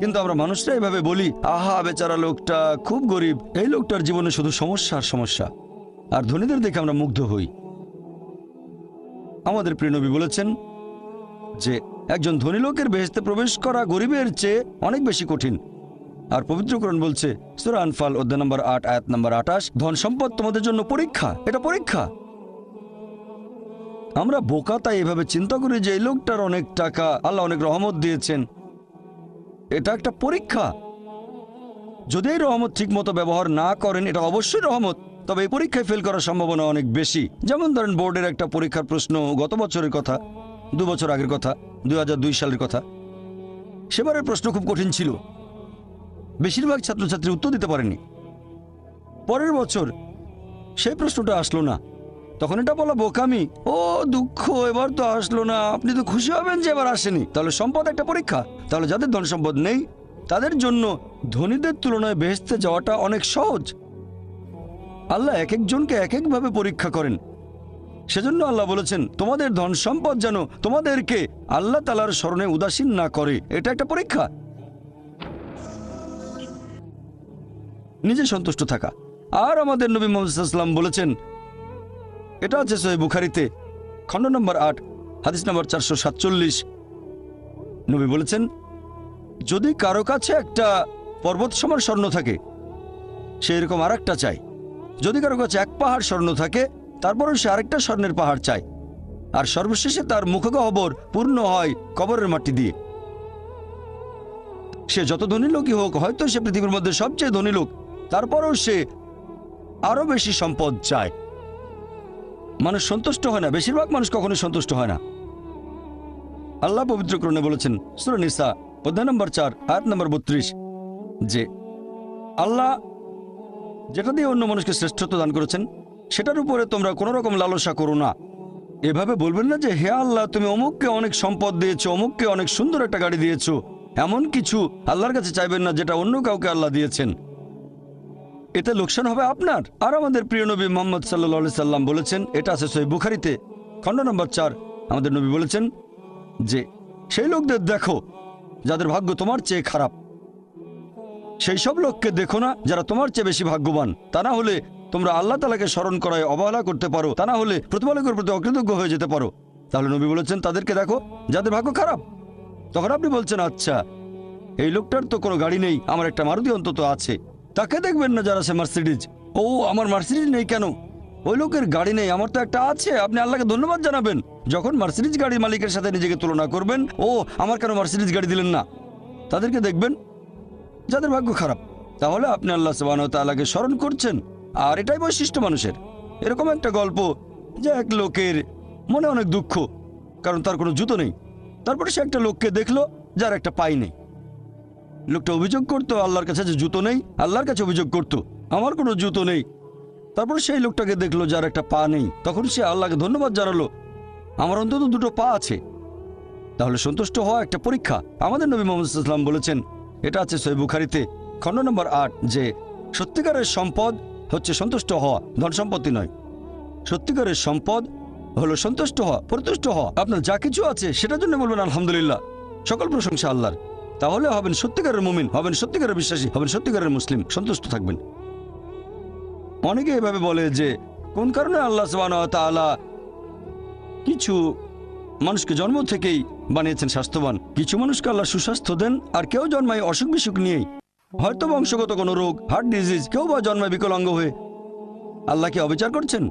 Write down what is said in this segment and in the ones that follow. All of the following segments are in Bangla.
কিন্তু আমরা মানুষরা এভাবে বলি, আহা বেচারা লোকটা খুব গরিব, এই লোকটার জীবনে শুধু সমস্যা আর সমস্যা। আর ধনীদের দেখে আমরা মুগ্ধ হই। আমাদের প্রিয় নবী বলেছেন যে একজন ধনী লোকের বেহেশতে প্রবেশ করা গরিবের চেয়ে অনেক বেশি কঠিন। আর পবিত্র কোরআন বলছে সূরা আনফাল অধ্যায় নম্বর ৮ আয়াত নম্বর ২৮, ধন সম্পদ তোমাদের জন্য পরীক্ষা, এটা পরীক্ষা। আমরা বোকা তাই এভাবে চিন্তা করি যে এই লোকটার অনেক টাকা, আল্লাহ অনেক রহমত দিয়েছেন, এটা একটা পরীক্ষা। যদি এই রহমত ঠিক মতো ব্যবহার না করেন, এটা অবশ্যই রহমত, তবে এই পরীক্ষায় ফেল করার সম্ভাবনা অনেক বেশি। যেমন ধরেন বোর্ডের একটা পরীক্ষার প্রশ্ন, গত বছরের কথা, ২ বছর আগের কথা, ২০০২ সালের কথা। সেবারের প্রশ্ন খুব কঠিন ছিল, বেশিরভাগ ছাত্রছাত্রী উত্তর দিতে পারেনি। পরের বছর সেই প্রশ্নটা আসলো না, তখন এটা বলা বোকামি, ও দুঃখ, এবার তো আসলো না, আপনি তো খুশি হবেন যে এবার আসেনি। তাহলে সম্পদ একটা পরীক্ষা। তাহলে যাদের ধন সম্পদ নেই তাদের জন্য ধনীদের তুলনায় বেহেশতে যাওয়াটা অনেক সহজ। আল্লাহ এক একজনকে এক একভাবে পরীক্ষা করেন। সেজন্য আল্লাহ বলেছেন তোমাদের ধন সম্পদ যেন তোমাদেরকে আল্লাহ তাআলার স্মরণে উদাসীন না করে, এটা একটা পরীক্ষা। নিজে সন্তুষ্ট থাকা। আর আমাদের নবী মুহাম্মদ সাল্লাল্লাহু আলাইহি ওয়াসাল্লাম বলেছেন, এটা আছে সহিহ বুখারীতে খণ্ড নম্বর ৮ হাদিস নম্বর ৪৪৭। নবী বলেছেন, যদি কারো কাছে একটা পর্বত সমান স্বর্ণ থাকে, সে এরকম আর একটা চায়। যদি কারো কাছে এক পাহাড় স্বর্ণ থাকে, তারপরও সে আরেকটা স্বর্ণের পাহাড় চায়। আর সর্বশেষে তার মুখগহ্বর পূর্ণ হয় কবরের মাটি দিয়ে। সে যত ধনী লোকই হোক, হয়তো সে পৃথিবীর মধ্যে সবচেয়ে ধনী লোক, তারপরও সে আরো বেশি সম্পদ চায়। মানুষ সন্তুষ্ট হয় না, বেশিরভাগ মানুষ কখনোই সন্তুষ্ট হয় না। আল্লাহ পবিত্র কোরআনে বলেছেন সূরা নিসা অধ্যায় নম্বর ৪ আয়াত নম্বর ৩২ যে আল্লাহ যেটা দিয়ে অন্য মানুষকে শ্রেষ্ঠত্ব দান করেছেন সেটার উপরে তোমরা কোনো রকম লালসা করো না। এভাবে বলবেন না যে হে আল্লাহ, তুমি অমুককে অনেক সম্পদ দিয়েছো, অমুককে অনেক সুন্দর একটা গাড়ি দিয়েছো, এমন কিছু আল্লাহর কাছে চাইবেন না যেটা অন্য কাউকে আল্লাহ দিয়েছেন। এতে লোকসান হবে আপনার। আর আমাদের প্রিয় নবী মুহাম্মদ সাল্লাল্লাহু আলাইহি সাল্লাম বলেছেন, এটা আছে সহিহ বুখারীতে খণ্ড নম্বর ৪, আমাদের নবী বলেছেন যে সেই লোকদের দেখো যাদের ভাগ্য তোমার চেয়ে খারাপ, সেই সব লোককে দেখো না যারা তোমার চেয়ে বেশি ভাগ্যবান। তা না হলে তোমরা আল্লাহ তাআলাকে স্মরণ করায় অবহেলা করতে পারো, তা না হলে প্রতিপালকের প্রতি অকৃতজ্ঞ হয়ে যেতে পারো। তাহলে নবী বলেছেন তাদেরকে দেখো যাদের ভাগ্য খারাপ। তখন আপনি বলছেন, আচ্ছা এই লোকটার তো কোনো গাড়ি নেই, আমার একটা মারুতি অন্তত আছে। তাকে দেখবেন না যারা সে মার্সিডিজ, ও আমার মার্সিডিজ নেই কেন, ওই লোকের গাড়ি নেই, আমার তো একটা আছে। আপনি আল্লাহকে ধন্যবাদ জানাবেন। যখন মার্সিডিজ গাড়ির মালিকের সাথে নিজেকে তুলনা করবেন, ও আমার কেন মার্সিডিজ গাড়ি দিলেন না। তাদেরকে দেখবেন যাদের ভাগ্য খারাপ। তাহলে আপনি আল্লাহ সুবহানাহু ওয়া তাআলাকে স্মরণ করছেন। আর এটাই বৈশিষ্ট্য মানুষের। এরকম একটা গল্প যে এক লোকের মনে অনেক দুঃখ, কারণ তার কোনো জুতো নেই। তারপরে সে একটা লোককে দেখলো যার একটা পাই নেই। লোকটা অভিযোগ করতো আল্লাহর কাছে যে জুতো নেই, আল্লাহর কাছে অভিযোগ করতো আমার কোনো জুতো নেই। তারপর সেই লোকটাকে দেখলো যার একটা পা নেই, তখন সে আল্লাহকে ধন্যবাদ জানালো, আমার অন্তত দুটো পা আছে। তাহলে সন্তুষ্ট হওয়া একটা পরীক্ষা। আমাদের নবী মুহাম্মদ সাল্লাল্লাহু আলাইহি ওয়াসাল্লাম বলেছেন, এটা আছে সহিহ বুখারীতে খণ্ড নম্বর ৮ যে সত্যিকারের সম্পদ হচ্ছে সন্তুষ্ট হওয়া, ধন সম্পত্তি নয়। সত্যিকারের সম্পদ হলো সন্তুষ্ট হওয়া, পরিতুষ্ট হওয়া। আপনার যা কিছু আছে সেটার জন্য বলবেন আলহামদুলিল্লাহ, সকল প্রশংসা আল্লাহর। তাহলে হবেন সত্যিকারের মুমিন, হবেন সত্যিকারের বিশ্বাসী, হবেন সত্যিকারের মুসলিম, সন্তুষ্ট থাকবেন। অনেকে এভাবে বলে যে কোন কারণে আল্লাহ সুবহানাহু ওয়া তাআলা কিছু মানুষকে জন্ম থেকেই বানিয়েছেন স্বাস্থ্যবান, কিছু মানুষকে আল্লাহ সুস্বাস্থ্য দেন, আর কেউ জন্মায় অসুখ বিসুখ নিয়েই, হয়তো বংশগত কোনো রোগ, হার্ট ডিজিজ, কেউ বা জন্মায় বিকলাঙ্গ হয়ে। আল্লাহ কি অবিচার করছেন?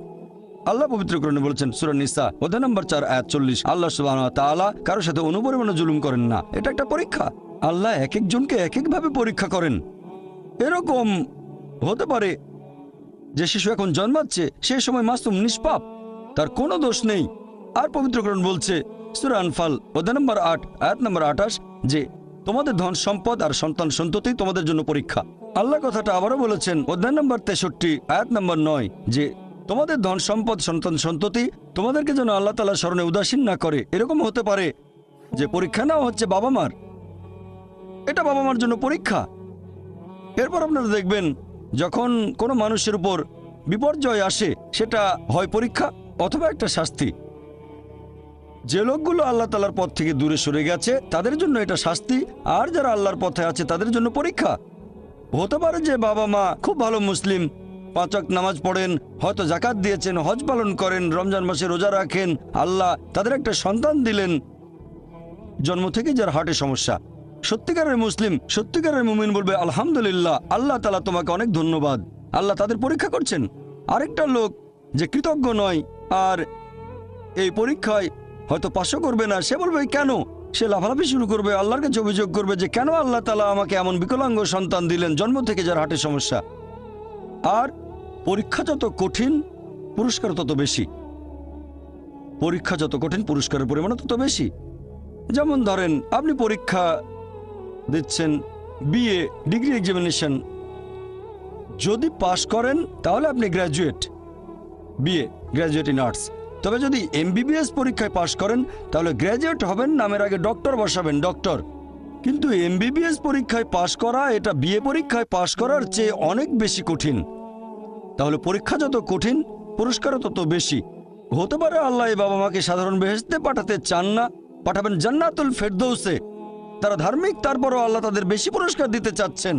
আল্লাহ পবিত্র কোরআনে বলেছেন সূরা নিসা অধ্যায় নম্বর ৪ আয়াত ৪০, আল্লাহ সুবহানাহু ওয়া তাআলা কারোর সাথে অনুপরিমাণে জুলুম করেন না। এটা একটা পরীক্ষা। আল্লাহ এক একজনকে এক একভাবে পরীক্ষা করেন। এরকম হতে পারে যে শিশু এখন জন্মাচ্ছে, সে সময় মাসুম, নিষ্পাপ, তার কোনো দোষ নেই। আর পবিত্র কোরআন বলছে সূরা আনফাল অধ্যায় নম্বর ৮ আয়াত নম্বর ২৮ যে তোমাদের ধন সম্পদ আর সন্তান সন্ততি তোমাদের জন্য পরীক্ষা। আল্লাহ কথাটা আবারও বলেছেন অধ্যায় নম্বর ৬৩ আয়াত নম্বর ৯ যে তোমাদের ধন সম্পদ সন্তান সন্ততি তোমাদেরকে যেন আল্লাহ তাআলার স্মরণে উদাসীন না করে। এরকম হতে পারে যে পরীক্ষা নেওয়া হচ্ছে বাবা মার, এটা বাবা মার জন্য পরীক্ষা। এরপর আপনারা দেখবেন যখন কোনো মানুষের উপর বিপর্যয় আসে, সেটা হয় পরীক্ষা অথবা একটা শাস্তি। যে লোকগুলো আল্লাহ তাআলার পথ থেকে দূরে সরে গেছে তাদের জন্য এটা শাস্তি, আর যারা আল্লাহর পথে আছে তাদের জন্য পরীক্ষা। হতে পারে যে বাবা মা খুব ভালো মুসলিম, 5 ওয়াক্ত নামাজ পড়েন, হয়তো জাকাত দিয়েছেন, হজ পালন করেন, রমজান মাসে রোজা রাখেন, আল্লাহ তাদের একটা সন্তান দিলেন জন্ম থেকে যার হার্টের সমস্যা। সত্যিকারের মুসলিম, সত্যিকারের মুমিন বলবে আলহামদুলিল্লাহ, আল্লাহ তাআলা তোমাকে অনেক ধন্যবাদ, আল্লাহ তাদের পরীক্ষা করছেন। আরেকটা লোক যে কৃতজ্ঞ নয় আর এই পরীক্ষায় হয়তো পাশও করবে না, সে বলবে কেন, সে লাফালাফি শুরু করবে, আল্লাহর কাছে অভিযোগ করবে যে কেন আল্লাহ তাআলা আমাকে এমন বিকলাঙ্গ সন্তান দিলেন জন্ম থেকে যার হার্টের সমস্যা। আর পরীক্ষা যত কঠিন পুরস্কার তত বেশি, পরীক্ষা যত কঠিন পুরস্কারের পরিমাণ তত বেশি। যেমন ধরেন আপনি পরীক্ষা দিচ্ছেন বিএ ডিগ্রি এক্সামিনেশন, যদি পাশ করেন তাহলে আপনি graduate, BA graduate in arts. তবে যদি এমবিবিএস পরীক্ষায় পাশ করেন তাহলে গ্র্যাজুয়েট হবেন, নামের আগে ডক্টর বসাবেন, ডক্টর। কিন্তু এমবিবিএস পরীক্ষায় পাশ করা এটা বিএ পরীক্ষায় পাশ করার চেয়ে অনেক বেশি কঠিন। তাহলে পরীক্ষা যত কঠিন পুরস্কারও তত বেশি। হতে পারে আল্লাহ এই বাবা মাকে সাধারণ বেহেশতে পাঠাতে চান না, পাঠাবেন জান্নাতুল ফেরদৌসে। তারা ধার্মিক, তারপরও আল্লাহ তাদের বেশি পুরস্কার দিতে চাচ্ছেন।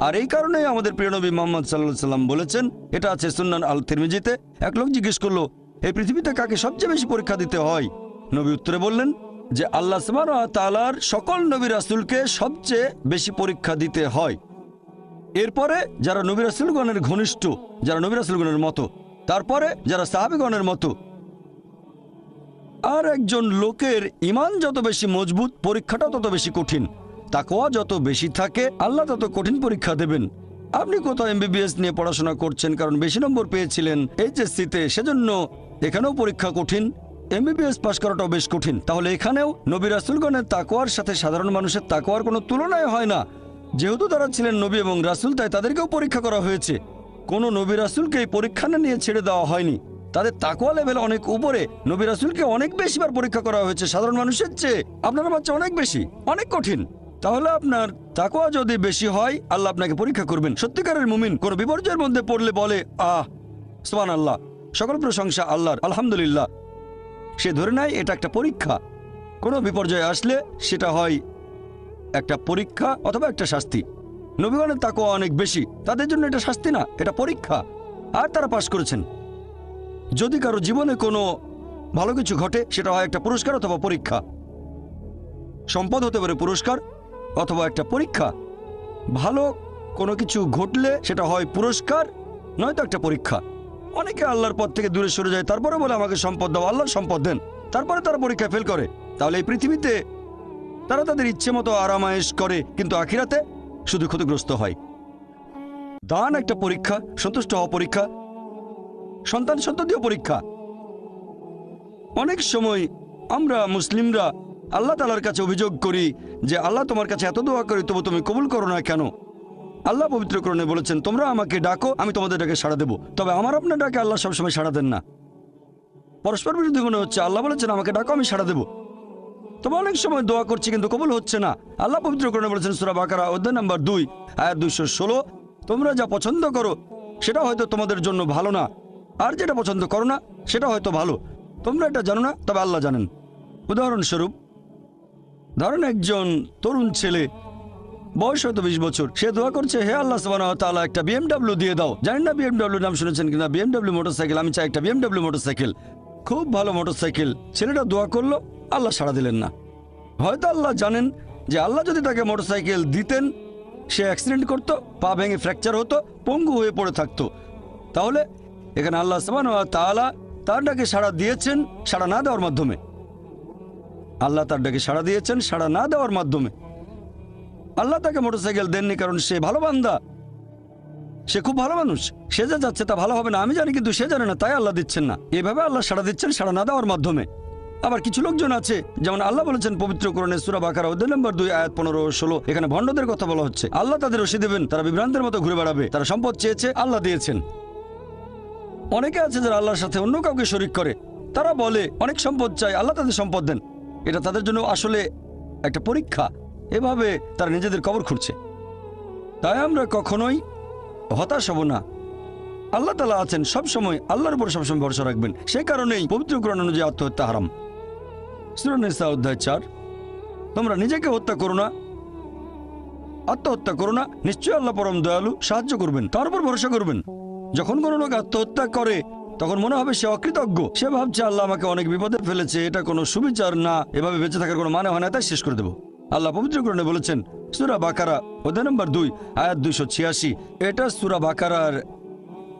আর এই কারণেই আমাদের প্রিয় নবী মুহাম্মদ সাল্লাল্লাহু আলাইহি সাল্লাম বলেছেন, এটা আছে সুন্নান আল তিরমিজিতে, এক লোক জিজ্ঞেস করলো এই পৃথিবীতে কাকে সবচেয়ে বেশি পরীক্ষা দিতে হয়? নবী উত্তরে বললেন যে আল্লাহ সুবহানাহু ওয়া তাআলার সকল নবী রাসূলকে সবচেয়ে বেশি পরীক্ষা দিতে হয়। এরপরে যারা নবী রাসূলগণের ঘনিষ্ঠ, যারা নবী রাসূলগণের মতো, তারপরে যারা সাহাবীগণের মতো। আর একজন লোকের ঈমান যত বেশি মজবুত পরীক্ষাটা তত বেশি কঠিন। তাকওয়া যত বেশি থাকে আল্লাহ তত কঠিন পরীক্ষা দেবেন। আপনি কোথাও এমবিবিএস নিয়ে পড়াশোনা করছেন কারণ বেশি নম্বর পেয়েছিলেন এইচএসসিতে, সেজন্য এখানেও পরীক্ষা কঠিন। এমবিবিএস পাশ করাটাও বেশ কঠিন। তাহলে এখানেও নবী রাসূলগণের তাকওয়ার সাথে সাধারণ মানুষের তাকওয়ার কোনো তুলনায় হয় না। যেহেতু তারা ছিলেন নবী এবং রাসূল, তাই তাদেরকেও পরীক্ষা করা হয়েছে। কোনো নবী রাসূলকে এই পরীক্ষা না নিয়ে ছেড়ে দেওয়া হয়নি। তাদের তাকওয়া লেভেল অনেক উপরে। নবী রাসূলকে অনেক বেশিবার পরীক্ষা করা হয়েছে সাধারণ মানুষের চেয়ে। আপনার বাচ্চা অনেক বেশি, অনেক কঠিন। তাহলে আপনার তাকওয়া যদি বেশি হয় আল্লাহ আপনাকে পরীক্ষা করবেন। সত্যিকারের মুমিন কোনো বিপর্যয়ের মধ্যে পড়লে বলে সুবহানাল্লাহ, সকল প্রশংসা আল্লাহর, আলহামদুলিল্লাহ। সে ধরে নেয় এটা একটা পরীক্ষা। কোনো বিপর্যয় আসলে সেটা হয় একটা পরীক্ষা অথবা একটা শাস্তি। নবীগণের তাকওয়া অনেক বেশি, তাদের জন্য এটা শাস্তি না, এটা পরীক্ষা। আর তারা পাশ করেছেন। যদি কারো জীবনে কোনো ভালো কিছু ঘটে সেটা হয় একটা পুরস্কার অথবা পরীক্ষা। সম্পদ হতে পারে পুরস্কার অথবা একটা পরীক্ষা। ভালো কোনো কিছু ঘটলে সেটা হয় পুরস্কার নয়তো একটা পরীক্ষা। অনেকে আল্লাহর পথ থেকে দূরে সরে যায়, তারপরে বলে আমাকে সম্পদ দাও, আল্লাহর সম্পদ দেন, তারপরে তারা পরীক্ষা ফেল করে। তাহলে এই পৃথিবীতে তারা তাদের ইচ্ছে মতো আরামায়েশ করে, কিন্তু আখিরাতে শুধু ক্ষতিগ্রস্ত হয়। দান একটা পরীক্ষা, সন্তুষ্ট হওয়া পরীক্ষা, সন্তান সন্ততিও পরীক্ষা। অনেক সময় আমরা মুসলিমরা আল্লাহ তাআলার কাছে অভিযোগ করি যে আল্লাহ তোমার কাছে এত দোয়া করি তবু তুমি কবুল করো না কেন? আল্লাহ পবিত্র কোরআনে বলেছেন তোমরা আমাকে ডাকো আমি তোমাদের ডাকে সাড়া দেব। তবে আমার আপনার ডাকে আল্লাহ সবসময় সাড়া দেন না। পরস্পর বিরোধী মনে হচ্ছে। আল্লাহ বলেছেন আমাকে ডাকো আমি সাড়া দেব, তবে অনেক সময় দোয়া করছি কিন্তু কবুল হচ্ছে না। আল্লাহ পবিত্র কোরআনে বলেছেন সূরা বাকারা অধ্যায় নম্বর 2 আয়াত 216, তোমরা যা পছন্দ করো সেটা হয়তো তোমাদের জন্য ভালো না, আর যেটা পছন্দ করো না সেটা হয়তো ভালো। তোমরা এটা জানো না, তবে আল্লাহ জানেন। উদাহরণস্বরূপ ধরেন একজন তরুণ ছেলে, বয়স হয়তো 20 বছর, সে দোয়া করছে হে আল্লাহ সুবহানাহু ওয়া তাআলা একটা বিএমডব্লিউ দিয়ে দাও। জানেন না বিএমডব্লিউ নাম শুনেছেন কিনা? বিএমডব্লিউ মোটরসাইকেল, আমি চাই একটা বিএমডব্লিউ মোটরসাইকেল, খুব ভালো মোটরসাইকেল। ছেলেটা দোয়া করলো, আল্লাহ সাড়া দিলেন না। হয়তো আল্লাহ জানেন যে আল্লাহ যদি তাকে মোটরসাইকেল দিতেন সে অ্যাক্সিডেন্ট করতো, পা ভেঙে ফ্র্যাকচার হতো, পঙ্গু হয়ে পড়ে থাকতো। তাহলে এখানে আল্লাহ সুবহানাহু ওয়া তাআলা তার ডাকে সাড়া দিয়েছেন সাড়া না দেওয়ার মাধ্যমে। আল্লাহ তার ডাকে সাড়া দিয়েছেন সাড়া না দেওয়ার মাধ্যমে। আল্লাহ তাকে মোটরসাইকেল দেননি কারণ সে ভালো বান্দা, সে খুব ভালো মানুষ, সে যা যাচ্ছে তা ভালো হবে না আমি জানি, কিন্তু সে জানে না তাই আল্লাহ দিচ্ছেন না। এভাবে আল্লাহ সাড়া দিচ্ছেন সাড়া না দেওয়ার মাধ্যমে। আবার কিছু লোকজন আছে, যেমন আল্লাহ বলেছেন পবিত্র কোরআনে সূরা বাকারা অধ্যায় নম্বর 2 আয়াত 15 ও 16, এখানে ভণ্ডদের কথা বলা হচ্ছে। আল্লাহ তাদের রশি দেবেন, তারা বিভ্রান্তের মতো ঘুরে বেড়াবে। তারা সম্পদ চেয়েছে, আল্লাহ দিয়েছেন। অনেকে আছে যারা আল্লাহর সাথে অন্য কাউকে শরীক করে, তারা বলে অনেক সম্পদ চাই, আল্লাহ তাদের সম্পদ দেন। এটা তাদের জন্য আসলে একটা পরীক্ষা। এভাবে তারা নিজেদের কবর খুঁড়ছে। তাই আমরা কখনোই হতাশ হব না। আল্লাহ তাআলা আছেন সব সময়, আল্লাহর উপর সবসময় ভরসা রাখবেন। সেই কারণেই পবিত্র কোরআন অনুযায়ী আত্মহত্যা হারাম। সূরা নিসা অধ্যায় 4, তোমরা নিজেকে হত্যা করো না, আত্মহত্যা করো না, নিশ্চয়ই আল্লাহ পরম দয়ালু, সাহায্য করবেন, তার উপর ভরসা করবেন। যখন কোনো লোক আত্মহত্যা করে তখন মনে হবে সে অকৃতজ্ঞ, সে ভাবছে আল্লাহ আমাকে অনেক বিপদে ফেলেছে, এটা কোনো সুবিচার না, এভাবে বেঁচে থাকার কোনো মানে হয় না, তাই শেষ করে দেবো। আল্লাহ পবিত্র কোরআনে বলেছেন সূরা বাকারা অধ্যায় নম্বর 2 আয়াত 286, এটা সূরা বাকারার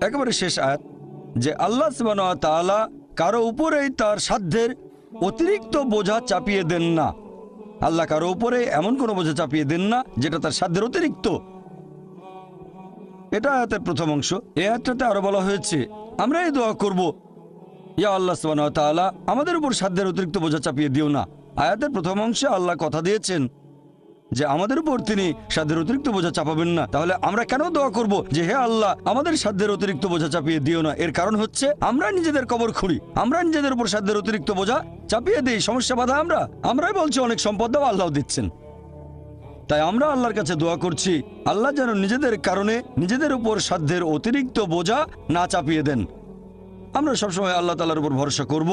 একেবারে শেষ আয়াত, যে আল্লাহ সুবহানাহু ওয়া তাআলা কারো উপরেই তার সাধ্যের অতিরিক্ত বোঝা চাপিয়ে দেন না। আল্লাহ কারো উপরে এমন কোনো বোঝা চাপিয়ে দেন না যেটা তার সাধ্যের অতিরিক্ত। এটা আয়াতের প্রথম অংশ। এই আয়াতটাতে আরো বলা হয়েছে আমরা এই দোয়া করব, ইয়া আল্লাহ সুবহানাহু ওয়া তাআলা আমাদের উপর সাধ্যের অতিরিক্ত বোঝা চাপিয়ে দিও না। আয়াতের প্রথম অংশে আল্লাহ কথা দিয়েছেন যে আমাদের উপর তিনি সাধ্যের অতিরিক্ত বোঝা চাপাবেন না। তাহলে আমরা কেন দোয়া করব যে হে আল্লাহ আমাদের সাধ্যের অতিরিক্ত বোঝা চাপিয়ে দিও না? এর কারণ হচ্ছে আমরা নিজেদের কবর খুঁড়ি, আমরা নিজেদের উপর সাধ্যের অতিরিক্ত বোঝা চাপিয়ে দিই, সমস্যা বাধা আমরাই বলছি অনেক সম্পদ দাও, আল্লাহ দিচ্ছেন। তাই আমরা আল্লাহর কাছে দোয়া করছি আল্লাহ যেন নিজেদের কারণে নিজেদের উপর সাধ্যের অতিরিক্ত বোঝা না চাপিয়ে দেন। আমরা সবসময় আল্লাহ তাআলার উপর ভরসা করব,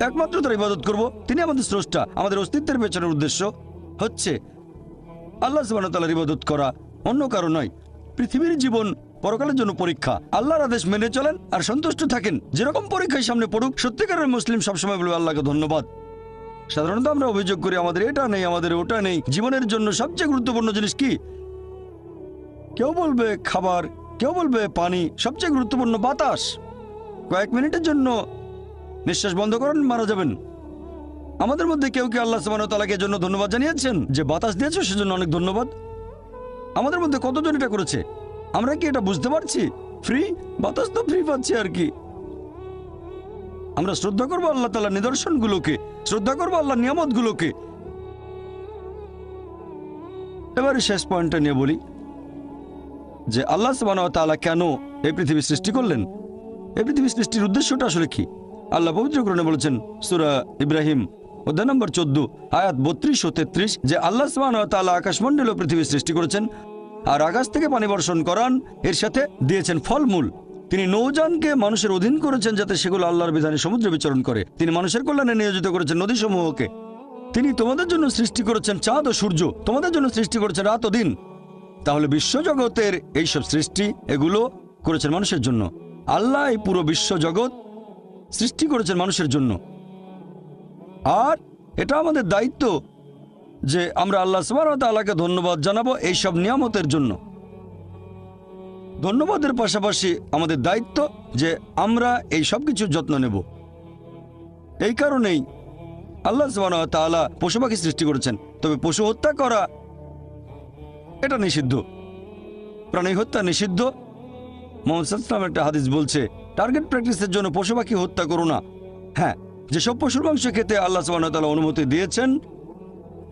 একমাত্র তার ইবাদত করব, তিনি আমাদের স্রষ্টা। আমাদের অস্তিত্বের পেছনের উদ্দেশ্য হচ্ছে আল্লাহ সুবহানাহু ওয়া তাআলার ইবাদত করা, অন্য কারো নয়। পৃথিবীর জীবন পরকালের জন্য পরীক্ষা, আল্লাহর আদেশ মেনে চলেন আর সন্তুষ্ট থাকেন। যেরকম পরীক্ষায় সামনে পড়ুক, সত্যিকারের মুসলিম সবসময় বলবে আল্লাহকে ধন্যবাদ। সাধারণত আমরা অভিযোগ করি আমাদের এটা নেই, আমাদের ওটা নেই। জীবনের জন্য সবচেয়ে গুরুত্বপূর্ণ জিনিস কি? কেউ বলবে খাবার, কেউ বলবে পানি, সবচেয়ে গুরুত্বপূর্ণ বাতাস। কয়েক মিনিটের জন্য নিঃশ্বাস বন্ধ করেন, মারা যাবেন। আমাদের মধ্যে কেউ কি আল্লাহ সুবহানাহু ওয়া তাআলাকে জন্য ধন্যবাদ জানিয়েছেন যে বাতাস দিয়েছো সেজন্য অনেক ধন্যবাদ? আমাদের মধ্যে কতজন এটা করেছে? আমরা কি এটা বুঝতে পারছি? ফ্রি বাতাস তো ফ্রি পাচ্ছি আর কি। আমরা শ্রদ্ধা করবো আল্লাহ তাআলার নিদর্শনগুলোকে, শ্রদ্ধা করবো আল্লাহর নিয়ামতগুলোকে। এবারে শেষ পয়েন্টটা নিয়ে বলি যে আল্লাহ সুবহানাহু ওয়া তাআলা কেন এই পৃথিবী সৃষ্টি করলেন, এই পৃথিবী সৃষ্টির উদ্দেশ্যটা আসলে কি? আল্লাহ পবিত্র কোরআনে বলেছেন সূরা ইব্রাহিম অধ্যায় নম্বর 14 আয়াত 32 ও 33 যে আল্লাহ সুবহানাহু ওয়া তাআলা আকাশমণ্ডল ও পৃথিবী সৃষ্টি করেছেন আর আকাশ থেকে পানি বর্ষণ করান, এর সাথে দিয়েছেন ফলমূল। তিনি নৌযানকে মানুষের অধীন করেছেন যাতে সেগুলো আল্লাহর বিধানে সমুদ্রে বিচরণ করে। তিনি মানুষের কল্যাণে নিয়োজিত করেছেন নদীসমূহকে। তিনি তোমাদের জন্য সৃষ্টি করেছেন চাঁদ ও সূর্য, তোমাদের জন্য সৃষ্টি করেছেন রাত ও দিন। তাহলে বিশ্বজগতের এইসব সৃষ্টি এগুলো করেছেন মানুষের জন্য। আল্লাহ এই পুরো বিশ্বজগৎ সৃষ্টি করেছেন মানুষের জন্য। আর এটা আমাদের দায়িত্ব যে আমরা আল্লাহ সুবহানাহু ওয়া তাআলাকে ধন্যবাদ জানাবো এইসব নিয়ামতের জন্য। ধন্যবাদের পাশাপাশি আমাদের দায়িত্ব যে আমরা এই সব কিছুর যত্ন নেব। এই কারণেই আল্লাহ সুবহানাহু ওয়া তাআলা পশু পাখি সৃষ্টি করেছেন। তবে পশু হত্যা করা এটা নিষিদ্ধ, প্রাণী হত্যা নিষিদ্ধ। মুহাম্মদ সাল্লাল্লাহু আলাইহি ওয়াসাল্লাম একটা হাদিস বলছে টার্গেট প্র্যাকটিসের জন্য পশু পাখি হত্যা করো না। হ্যাঁ, যেসব পশুর মাংস খেতে আল্লাহ সুবহানাহু ওয়া তাআলা অনুমতি দিয়েছেন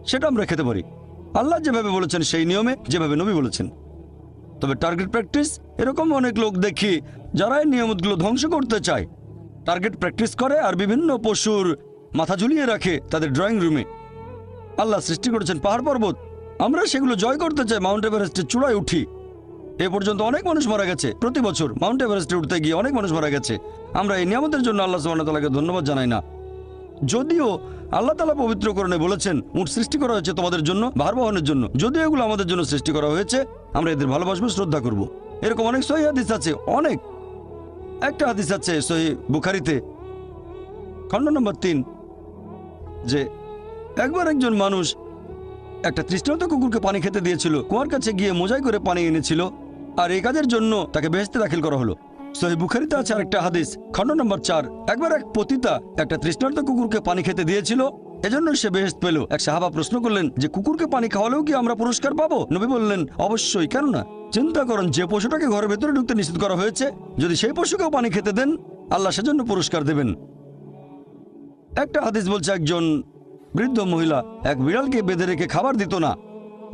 সেটা আমরা খেতে পারি, আল্লাহ যেভাবে বলেছেন সেই নিয়মে, যেভাবে নবী বলেছেন। তবে টার্গেট প্র্যাকটিস, এরকম অনেক লোক দেখি যারা এই নিয়মগুলো ধ্বংস করতে চায়, টার্গেট প্র্যাকটিস করে আর বিভিন্ন পশুর মাথা ঝুলিয়ে রাখে তাদের ড্রয়িং রুমে। আল্লাহ সৃষ্টি করেছেন পাহাড় পর্বত, আমরা সেগুলো জয় করতে চাই, মাউন্ট এভারেস্টের চূড়ায় উঠি। এ পর্যন্ত অনেক মানুষ মারা গেছে, প্রতি বছর মাউন্ট এভারেস্টে উঠতে গিয়ে অনেক মানুষ মারা গেছে। আমরা এই নিয়ামতের জন্য আল্লাহ সুবহানাহু ওয়া তাআলাকে ধন্যবাদ জানাই না। যদিও আল্লাহ তাআলা পবিত্র কোরআনে বলেছেন উট সৃষ্টি করা হয়েছে তোমাদের জন্য, ভার বহনের জন্য। যদিও এগুলো আমাদের জন্য সৃষ্টি করা হয়েছে, আমরা এদের ভালোবাসবো, শ্রদ্ধা করব। এরকম অনেক সহিহ হাদিস আছে, অনেক। একটা হাদিস আছে সহিহ বুখারীতে খণ্ড নম্বর 3 যে একবার একজন মানুষ একটা তৃষ্ণার্ত কুকুরকে পানি খেতে দিয়েছিল, কুয়ার কাছে গিয়ে মোজাই করে পানি এনেছিল, আর এই কাজের জন্য তাকে বেহেশতে দাখিল করা হলো। সহিহ বুখারীতে আছে আরেকটা হাদিস খণ্ড নম্বর 4 একবার এক পতিতা একটা তৃষ্ণার্ত কুকুরকে পানি খেতে দিয়েছিল, এজন্য সে বেহেশত পেল। এক সাহাবা প্রশ্ন করলেন যে কুকুরকে পানি খাওয়ালেও কি আমরা পুরস্কার পাবো? নবী বললেন অবশ্যই, কেন না। চিন্তা করেন যে পশুটাকে ঘরের ভেতরে ঢুকতে নিষেধ করা হয়েছে, যদি সেই পশুকেও পানি খেতে দেন আল্লাহ সেজন্য পুরস্কার দেবেন। একটা হাদিস বলছে একজন বৃদ্ধ মহিলা এক বিড়ালকে বেঁধে রেখে খাবার দিত না,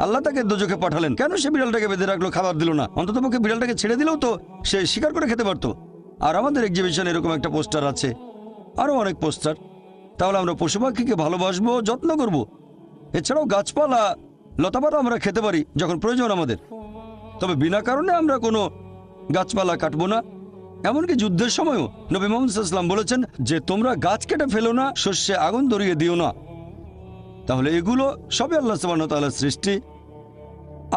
আল্লাহ তাকে দোজখে পাঠালেন। কেন সে বিড়ালটাকে বেঁধে রাখলো, খাবার দিল না? অন্ততপক্ষে বিড়ালটাকে ছেড়ে দিলেও তো সে শিকার করে খেতে পারতো। আর আমাদের এক্সিবিশনে এরকম একটা পোস্টার আছে, আরো অনেক পোস্টার। তাহলে আমরা পশু পাখিকে ভালোবাসবো, যত্ন করব। এছাড়াও গাছপালা লতাপাতা আমরা খেতে পারি যখন প্রয়োজন আমাদের, তবে বিনা কারণে আমরা কোনো গাছপালা কাটবো না, এমনকি যুদ্ধের সময়ও নবী মুহাম্মদ সাল্লাল্লাহু আলাইহি ওয়াসাল্লাম বলেছেন যে তোমরা গাছ কেটে ফেলো না, শস্যে আগুন ধরিয়ে দিও না। তাহলে এগুলো সবই আল্লাহ সুবহানাহু ওয়া তাআলার সৃষ্টি।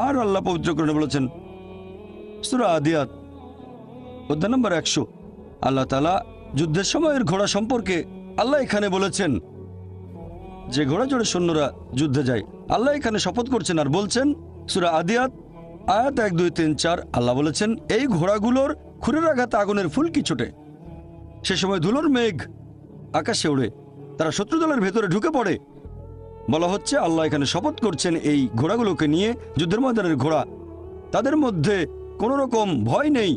আর আল্লাহ পবিত্র কোরআনে বলেছেন সূরা আদিয়াত অধ্যায় নম্বর 100, আল্লাহ তাআলা যুদ্ধের সময়ের ঘোড়া সম্পর্কে আল্লাহ এখানে বলেছেন যে ঘোড়া জোড়ে সৈন্যরা যুদ্ধে যায়। আল্লাহ এখানে শপথ করছেন আর বলছেন সূরা আদিয়াত আয়াত 1, 2, 3, 4 আল্লাহ বলেছেন এই ঘোড়াগুলোর খুরের আঘাতে আগুনের ফুলকি ছোটে, সে সময় ধুলোর মেঘ আকাশে ওড়ে, তারা শত্রু দলের ভেতরে ঢুকে পড়ে। বলা হচ্ছে আল্লাহ এখানে শপথ করছেন এই ঘোড়াগুলোকে নিয়ে, যুদ্ধের ময়দানের ঘোড়া, তাদের মধ্যে কোনো রকম ভয় নেই,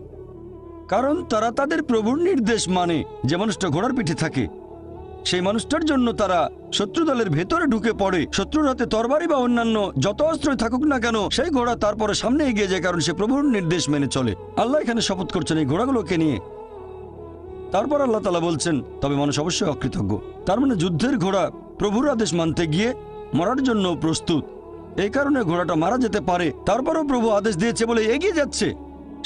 কারণ তারা তাদের প্রভুর নির্দেশ মানে। যে মানুষটা ঘোড়ার পিঠে থাকে সেই মানুষটার জন্য তারা শত্রু দলের ভেতরে ঢুকে পড়ে। শত্রুর হাতে তরবারি বা অন্যান্য যত অস্ত্রই থাকুক না কেন, সেই ঘোড়া তারপরে সামনে এগিয়ে যায়, কারণ সে প্রভুর নির্দেশ মেনে চলে। আল্লাহ এখানে শপথ করছেন এই ঘোড়াগুলোকে নিয়ে। তারপর আল্লাহ তাআলা বলছেন তবে মানুষ অবশ্যই অকৃতজ্ঞ। তার মানে যুদ্ধের ঘোড়া প্রভুর আদেশ মানতে গিয়ে মরার জন্য প্রস্তুত। এই কারণে ঘোড়াটা মারা যেতে পারে, তারপরও প্রভু আদেশ দিয়েছে বলে এগিয়ে যাচ্ছে।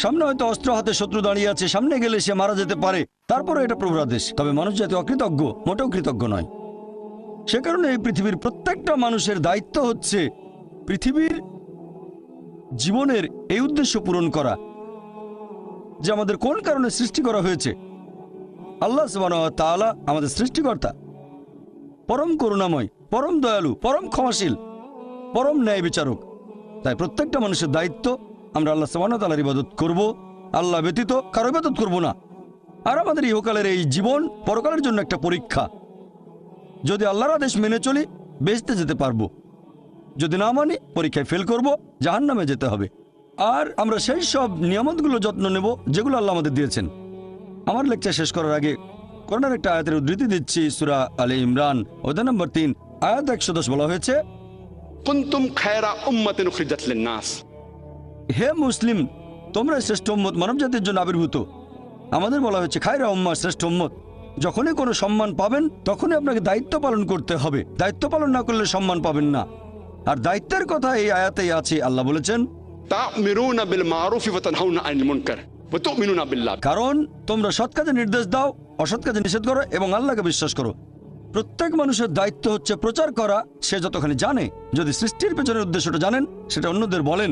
সামনে হয়তো অস্ত্র হাতে শত্রু দাঁড়িয়ে আছে, সামনে গেলে সে মারা যেতে পারে, তারপরও এটা প্রভুর আদেশ। তবে মানুষ জাতি অকৃতজ্ঞ, মোটেও কৃতজ্ঞ নয়। সে কারণে এই পৃথিবীর প্রত্যেকটা মানুষের দায়িত্ব হচ্ছে পৃথিবীর জীবনের এই উদ্দেশ্য পূরণ করা যে আমাদের কোন কারণে সৃষ্টি করা হয়েছে। আল্লাহ সুবহানাহু ওয়া তাআলা আমাদের সৃষ্টিকর্তা, পরম করুণাময়, পরম দয়ালু, পরম ক্ষমাশীল, পরম ন্যায় বিচারক। তাই প্রত্যেকটা মানুষের দায়িত্ব আমরা আল্লাহ সুবহানাহু ওয়া তাআলার ইবাদত করব, আল্লাহ ব্যতীত কারো ইবাদত করব না। আর আমাদের ইহকালের এই জীবন পরকালের জন্য একটা পরীক্ষা। যদি আল্লাহর আদেশ মেনে চলি বেহেশতে যেতে পারবো, যদি না মানি পরীক্ষায় ফেল করব, জাহান্নামে যেতে হবে। আর আমরা সেই সব নিয়ামতগুলো যত্ন নেব যেগুলো আল্লাহ আমাদের দিয়েছেন। আমার লেকচার শেষ করার আগে কোরআনের একটা আয়াতের উদ্ধৃতি দিচ্ছি। সূরা আলে ইমরান অধ্যায় নম্বর 3 আয়াত 110 বলা হয়েছে, কুনতুম খায়রা উম্মাতিন উখরিজাত লিন-নাস, হে মুসলিম তোমরা শ্রেষ্ঠ উম্মত, মানব জাতির জন্য আবির্ভূত। আমাদের বলা হয়েছে খায়রা উম্মাহ, শ্রেষ্ঠ উম্মত। যখনই কোনো সম্মান পাবেন তখনই আপনাকে দায়িত্ব পালন করতে হবে। দায়িত্ব পালন না করলে সম্মান পাবেন না। আর দায়িত্বের কথা এই আয়াতেই আছে। আল্লাহ বলেছেন তা'মিরুনা বিল মারুফি ওয়া তানহাউনা আনিল মুনকার ওয়া তু'মিনুনা বিল্লাহ, কারণ তোমরা সৎ কাজে নির্দেশ দাও, অসৎ কাজে নিষেধ করো এবং আল্লাহকে বিশ্বাস করো। প্রত্যেক মানুষের দায়িত্ব হচ্ছে প্রচার করা, সে যতখানি জানে। যদি সৃষ্টির পেছনের উদ্দেশ্যটা জানেন সেটা অন্যদের বলেন।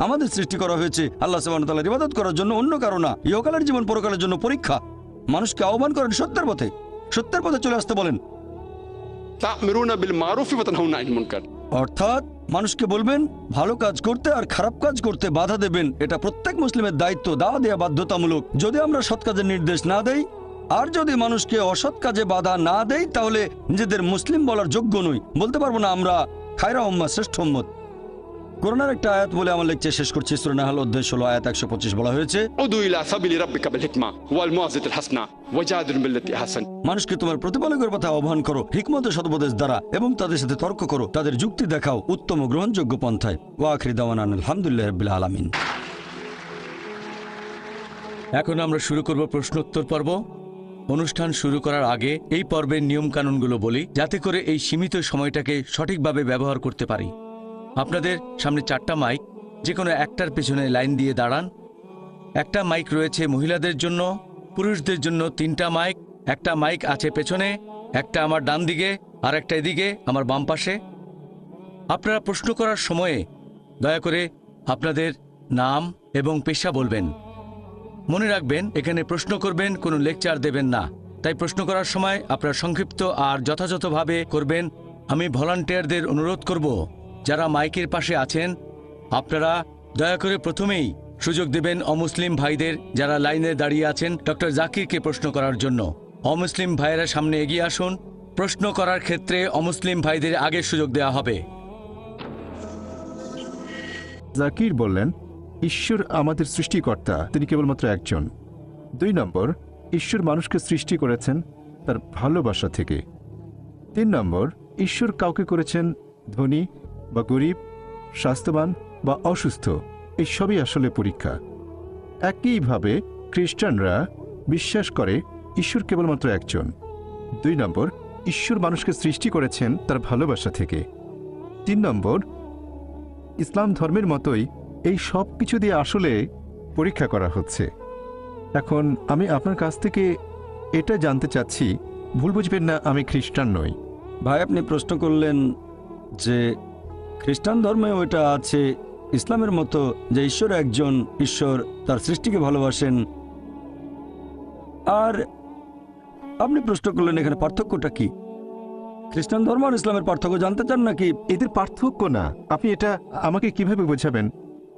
আমাদের সৃষ্টি করা হয়েছে আল্লাহ সুবহানাহু ওয়া তাআলার ইবাদত করার জন্য, অন্য কারো না। ইহকালের জীবন পরকালের জন্য পরীক্ষা। মানুষকে আহ্বান করেন সত্যের পথে, সত্যের পথে চলে আসতে বলেন। তা'মিরুনা বিল মারুফি ওয়া তানহাউনা আনিল মুনকার, অর্থাৎ মানুষকে বলবেন ভালো কাজ করতে আর খারাপ কাজ করতে বাধা দেবেন। এটা প্রত্যেক মুসলিমের দায়িত্ব, দাওয়া দেয়া বাধ্যতামূলক। যদি আমরা সৎ কাজের নির্দেশ না দেই আর যদি মানুষকে অসৎ কাজে বাধা না দেই তাহলে নিজেদের মুসলিম বলার যোগ্য নই। বলতে পারবো না আমরা খায়রা উম্মাহ, শ্রেষ্ঠ উম্মত। কোরআনের একটা আয়াত বলে আমার লেকচার শেষ করছি। সূরা নাহল অধ্যায় 16 আয়াত 125 বলা হয়েছে, উদু ইলা সাবিলি রাব্বিকা বিল হিকমা ওয়াল মুআযিজাতিল হাসানা ওয়াজাদিল বিল্লাতি আহসান, মানুষকে তোমার প্রতিপালকের কথা আহ্বান করো হিকমত ও সদুপদেশ দ্বারা এবং তাদের সাথে তর্ক করো, তাদের যুক্তি দেখাও উত্তম ও গ্রহণযোগ্য পন্থায়। ওয়া আখিরি দাওয়ানা আলহামদুলিল্লাহি রাব্বিল আলামিন। এখন আমরা শুরু করব প্রশ্নোত্তর পর্ব। অনুষ্ঠান শুরু করার আগে এই পর্বের নিয়মকানুনগুলো বলি, যাতে করে এই সীমিত সময়টাকে সঠিকভাবে ব্যবহার করতে পারি। আপনাদের সামনে 4টা মাইক, যে কোনো একটার পেছনে লাইন দিয়ে দাঁড়ান। একটা মাইক রয়েছে মহিলাদের জন্য, পুরুষদের জন্য 3টা মাইক। একটা মাইক আছে পেছনে, একটা আমার ডান দিকে আর একটা এদিকে আমার বাম পাশে। আপনারা প্রশ্ন করার সময়ে দয়া করে আপনাদের নাম এবং পেশা বলবেন। মনে রাখবেন, এখানে প্রশ্ন করবেন, কোনো লেকচার দেবেন না। তাই প্রশ্ন করার সময় আপনারা সংক্ষিপ্ত আর যথাযথভাবে করবেন। আমি ভলান্টিয়ারদের অনুরোধ করব, যারা মাইকের পাশে আছেন আপনারা দয়া করে প্রথমেই সুযোগ দেবেন অমুসলিম ভাইদের, যারা লাইনে দাঁড়িয়ে আছেন ডক্টর জাকিরকে প্রশ্ন করার জন্য। অমুসলিম ভাইয়েরা সামনে এগিয়ে আসুন। প্রশ্ন করার ক্ষেত্রে অমুসলিম ভাইদের আগে সুযোগ দেওয়া হবে। জাকির বললেন, ঈশ্বর আমাদের সৃষ্টিকর্তা, তিনি কেবলমাত্র একজন। 2 নম্বর, ঈশ্বর মানুষকে সৃষ্টি করেছেন তার ভালোবাসা থেকে। 3 নম্বর, ঈশ্বর কাউকে করেছেন ধনী বা গরিব, স্বাস্থ্যবান বা অসুস্থ, এই সবই আসলে পরীক্ষা। একইভাবে খ্রিস্টানরা বিশ্বাস করে ঈশ্বর কেবলমাত্র একজন। 2 নম্বর, ঈশ্বর মানুষকে সৃষ্টি করেছেন তার ভালোবাসা থেকে। 3 নম্বর, ইসলাম ধর্মের মতোই এই সব কিছু দিয়ে আসলে পরীক্ষা করা হচ্ছে। এখন আমি আপনার কাছ থেকে এটা জানতে চাচ্ছি, ভুল বুঝবেন না, আমি খ্রিস্টান নই। ভাই আপনি প্রশ্ন করলেন যে খ্রিস্টান ধর্মে ওইটা আছে ইসলামের মতো যে ঈশ্বর একজন, ঈশ্বর তার সৃষ্টিকে ভালোবাসেন, আর আপনি প্রশ্ন করলেন এখানে পার্থক্যটা কি? খ্রিস্টান ধর্ম আর ইসলামের পার্থক্য জানতে চান নাকি? এদের পার্থক্য না, আপনি এটা আমাকে কিভাবে বোঝাবেন?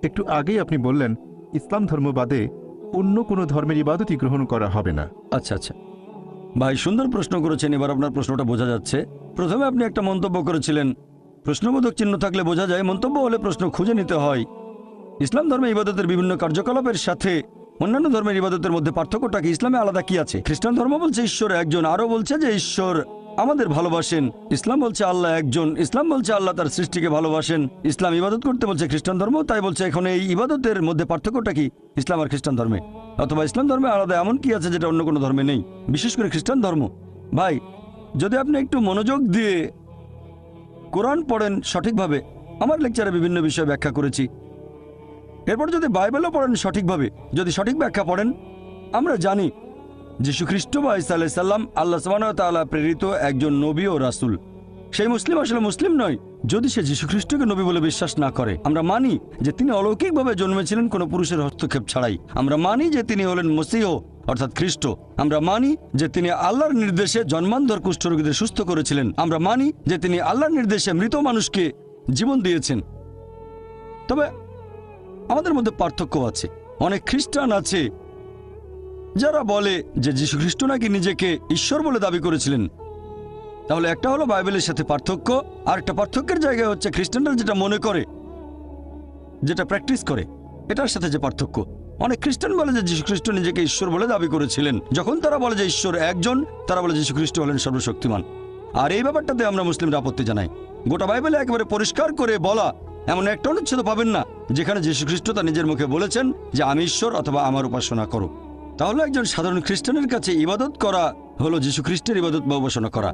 একটু আগেই আপনি বললেন ইসলাম ধর্ম বাদে অন্য কোনো ধর্মের ইবাদতই গ্রহণ করা হবে না। আচ্ছা আচ্ছা ভাই, সুন্দর প্রশ্ন করেছেন। এবার আপনার প্রশ্নটা বোঝা যাচ্ছে। প্রথমে আপনি একটা মন্তব্য করেছিলেন, প্রশ্নবোধক চিহ্ন থাকলে বোঝা যায়, মন্তব্য হলে প্রশ্ন খুঁজে নিতে হয়। ইসলাম ধর্মে ইবাদতের বিভিন্ন কার্যকলাপের সাথে অন্যান্য ধর্মের ইবাদতের মধ্যে পার্থক্যটা কি, ইসলামে আলাদা কি আছে? খ্রিস্টান ধর্ম বলছে ঈশ্বর একজন, আরও বলছে যে ঈশ্বর আমাদের ভালোবাসেন। ইসলাম বলছে আল্লাহ একজন, ইসলাম বলছে আল্লাহ তার সৃষ্টিকে ভালোবাসেন। ইসলাম ইবাদত করতে বলছে খ্রিস্টান ধর্ম, তাই বলছে এখন এই ইবাদতের মধ্যে পার্থক্যটা কি ইসলাম আর খ্রিস্টান ধর্মে, অথবা ইসলাম ধর্মে আলাদা এমন কি আছে যেটা অন্য কোনো ধর্মে নেই, বিশেষ করে খ্রিস্টান ধর্ম? ভাই যদি আপনি একটু মনোযোগ দিয়ে কোরআন পড়েন সঠিকভাবে, আমার লেকচারে বিভিন্ন বিষয় ব্যাখ্যা করেছি, এরপর যদি বাইবেলও পড়েন সঠিকভাবে, যদি সঠিক ব্যাখ্যা পড়েন, আমরা জানি যীশু খ্রিস্ট বা ঈসা আলাইহিস সালাম আল্লাহ সুবহানাহু ওয়া তাআলা প্রেরিত একজন নবী ও রাসূল। সেই মুসলিম আসলে মুসলিম নয় যদি সে যীশু খ্রিস্টকে নবী বলে বিশ্বাস না করে। আমরা মানি যে তিনি অলৌকিকভাবে জন্মেছিলেন কোনো পুরুষের হস্তক্ষেপ ছাড়াই। আমরা মানি যে তিনি হলেন মসীহ অর্থাৎ খ্রিস্ট। আমরা মানি যে তিনি আল্লাহর নির্দেশে জন্মান্ধর কুষ্ঠরোগীদের সুস্থ করেছিলেন। আমরা মানি যে তিনি আল্লাহর নির্দেশে মৃত মানুষকে জীবন দিয়েছেন। তবে আমাদের মধ্যে পার্থক্য আছে। অনেক খ্রিস্টান আছে যারা বলে যে যীশু খ্রিস্ট নাকি নিজেকে ঈশ্বর বলে দাবি করেছিলেন। তাহলে একটা হলো বাইবেলের সাথে পার্থক্য, আর একটা পার্থক্যের জায়গায় হচ্ছে খ্রিস্টানরা যেটা মনে করে, যেটা প্র্যাকটিস করে, এটার সাথে যে পার্থক্য। অনেক খ্রিস্টান বলে যে যীশু খ্রিস্ট নিজেকে ঈশ্বর বলে দাবি করেছিলেন। যখন তারা বলে যে ঈশ্বর একজন, তারা বলে যীশু খ্রিস্ট হলেন সর্বশক্তিমান। আর এই ব্যাপারটাতে আমরা মুসলিমরা আপত্তি জানাই। গোটা বাইবেলে একেবারে পরিষ্কার করে বলা এমন একটা অনুচ্ছেদ পাবেন না যেখানে যীশু খ্রিস্ট তার নিজের মুখে বলেছেন যে আমি ঈশ্বর অথবা আমার উপাসনা করো। তাহলে একজন সাধারণ খ্রিস্টানের কাছে ইবাদত করা হলো যীশু খ্রিস্টের ইবাদত বা উপাসনা করা।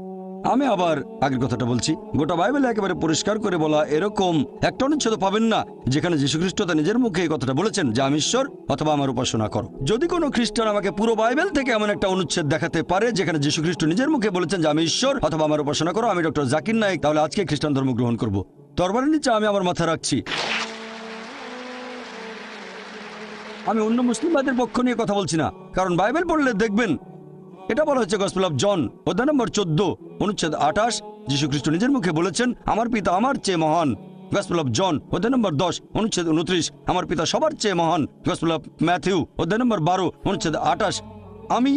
আমি আবার আগের কথাটা বলছি, গোটা বাইবেলে একেবারে পরিষ্কার করে বলা এরকম একটা অনুচ্ছেদ পাবেন না যেখানে যীশু খ্রিস্ট তার নিজের মুখে এই কথাটা বলেছেন যে আমি ঈশ্বর অথবা আমার উপাসনা করো। যদি কোনো খ্রিস্টান আমাকে পুরো বাইবেল থেকে এমন একটা অনুচ্ছেদ দেখাতে পারে যেখানে যীশু খ্রিস্ট নিজের মুখে বলেছেন যে আমি ঈশ্বর অথবা আমার উপাসনা করো, আমি ডক্টর জাকির নায়েক, তাহলে আজকে খ্রিস্টান ধর্ম গ্রহণ করব। তরবারের নিচে আমি আমার মাথা রাখছি। আমি অন্য মুসলিমদের পক্ষ নিয়ে কথা বলছি না, কারণ বাইবেল পড়লে দেখবেন এটা বলা হচ্ছে গসপেল অফ জন অধ্যায় নম্বর 14 অনুচ্ছেদ 28, যীশু খ্রিস্ট নিজের মুখে বলেছেন আমার পিতা আমার চেয়ে মহান। গসপেল অফ জন অধ্যায় নম্বর 10 অনুচ্ছেদ 29, আমার পিতা সবার চেয়ে মহান। গসপেল অফ ম্যাথিউ অধ্যায় নম্বর 12 অনুচ্ছেদ 28, আমি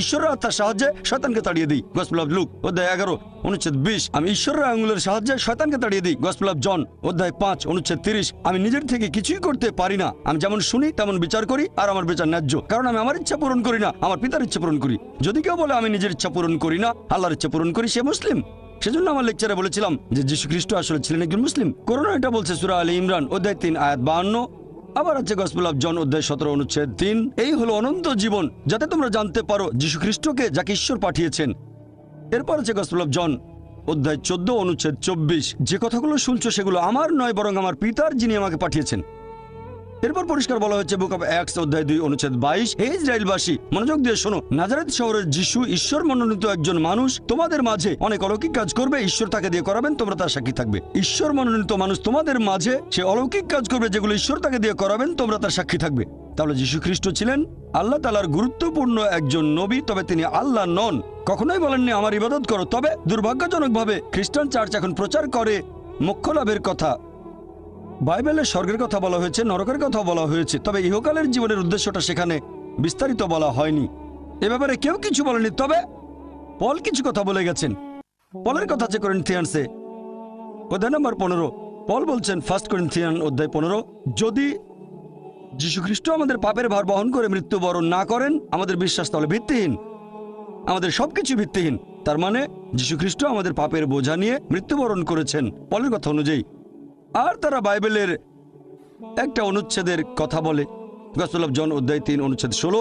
ঈশ্বরের আত্মার সাহায্যে শয়তানকে তাড়িয়ে দিই। গসপেল অফ লুক অধ্যায় 11 অনুচ্ছেদ 20, আমি ঈশ্বরের আঙুলের সাহায্যে শয়তানকে তাড়িয়ে দিই। গসপেল অফ জন অধ্যায় 5 অনুচ্ছেদ 30, আমি নিজের থেকে কিছুই করতে পারি না, আমি যেমন শুনি তেমন বিচার করি, আর আমার বিচার ন্যায্য, কারণ আমি আমার ইচ্ছা পূরণ করি না, আমার পিতার ইচ্ছা পূরণ করি। যদি কেউ বলে আমি নিজের ইচ্ছা পূরণ করি না, আল্লাহর ইচ্ছা পূরণ করি, সে মুসলিম। সেজন্য আমার লেকচারে বলেছিলাম যে যীশু খ্রিস্ট আসলে ছিলেন একজন মুসলিম। কোরআন এটা বলছে সূরা আলে ইমরান অধ্যায় 3 আয়াত 52, আবার আছে গসপেল অফ জন অধ্যায় 17 অনুচ্ছেদ 3, এই হলো অনন্ত জীবন যাতে তোমরা জানতে পারো যীশু খ্রিস্টকে যাকে ঈশ্বর পাঠিয়েছেন। এরপর আছে গসপেল অফ জন অধ্যায় 14 অনুচ্ছেদ 24, যে কথাগুলো শুনছো সেগুলো আমার নয় বরং আমার পিতার যিনি আমাকে পাঠিয়েছেন। এরপর পরিষ্কার বলা হয়েছে বুক অফ অ্যাক্টস অধ্যায় 2 অনুচ্ছেদ 22, হে ইসরায়েলবাসী মনোযোগ দিয়ে শোনো, নাজারেত শহরের যিশু ঈশ্বর মনোনীত একজন মানুষ, তোমাদের মাঝে অনেক অলৌকিক কাজ করবে, ঈশ্বর তাকে দিয়ে করাবেন, তোমরা তার সাক্ষী থাকবে। ঈশ্বর মনোনীত মানুষ তোমাদের মাঝে সে অলৌকিক কাজ করবে যেগুলো ঈশ্বর তাকে দিয়ে করাবেন, তোমরা তার সাক্ষী থাকবে। তাহলে যীশু খ্রিস্ট ছিলেন আল্লাহ তাআলার গুরুত্বপূর্ণ একজন নবী, তবে তিনি আল্লাহ নন। কখনোই বলেননি আমার ইবাদত করো। তবে দুর্ভাগ্যজনকভাবে খ্রিস্টান চার্চ এখন প্রচার করে মোক্ষ লাভের কথা। বাইবেলে স্বর্গের কথা বলা হয়েছে, নরকের কথা বলা হয়েছে, তবে ইহকালের জীবনের উদ্দেশ্যটা সেখানে বিস্তারিত বলা হয়নি। এ ব্যাপারে কেউ কিছু বলেনি, তবে পল কিছু কথা বলে গেছেন। পলের কথা আছে করিন্থিয়ানসে অধ্যায় নম্বর 15, পল বলছেন 1 করিন্থিয়ান অধ্যায় 15, যদি যীশু খ্রিস্ট আমাদের পাপের ভার বহন করে মৃত্যুবরণ না করেন, আমাদের বিশ্বাস তাহলে ভিত্তিহীন, আমাদের সবকিছু ভিত্তিহীন। তার মানে যীশু খ্রিস্ট আমাদের পাপের বোঝা নিয়ে মৃত্যুবরণ করেছেন পলের কথা অনুযায়ী। আর তারা বাইবেলের একটা অনুচ্ছেদের কথা বলে, গসপেল অফ জন অধ্যায় 3 অনুচ্ছেদ 16,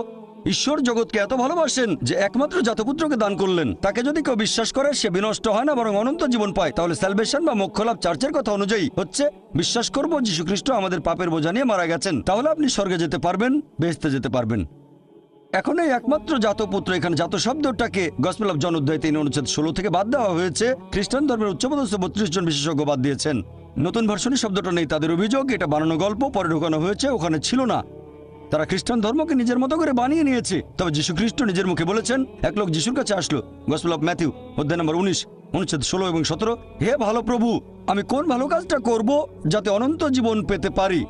ঈশ্বর জগৎকে এত ভালোবাসেন যে একমাত্র জাতপুত্রকে দান করলেন, তাকে যদি কেউ বিশ্বাস করে সে বিনষ্ট হয় না বরং অনন্ত জীবন পায়। তাহলে স্যালভেশন বা মোক্ষলাভ চার্চের কথা অনুযায়ী হচ্ছে বিশ্বাস করব যীশু খ্রিস্ট আমাদের পাপের বোঝা নিয়ে মারা গেছেন, তাহলে আপনি স্বর্গে যেতে পারবেন, বেহেশতে যেতে পারবেন। এখন এই একমাত্র জাতপুত্র, এখানে জাত শব্দটাকে গসপেল অফ জন অধ্যায় 3 অনুচ্ছেদ 16 থেকে বাদ দেওয়া হয়েছে। খ্রিস্টান ধর্মের উচ্চপদস্থ 32 জন বিশেষজ্ঞ বাদ দিয়েছেন। নতুন ভার্সনে শব্দটা নেই, তাদের অভিযোগ এটা বানানো গল্প, পরে ঢোকানো হয়েছে, ওখানে ছিল না। তারা খ্রিস্টান ধর্মকে নিজের মতো করে বানিয়ে নিয়েছে। তবে যীশু খ্রিস্ট নিজের মুখে বলেছেন, এক লোক যিশুর কাছে আসলো, গসপেল অফ ম্যাথিউ অধ্যায় নম্বর 19 অনুচ্ছেদ 16 এবং 17, হে ভালো প্রভু, আমি কোন ভালো কাজটা করব যাতে অনন্ত জীবন পেতে পারি?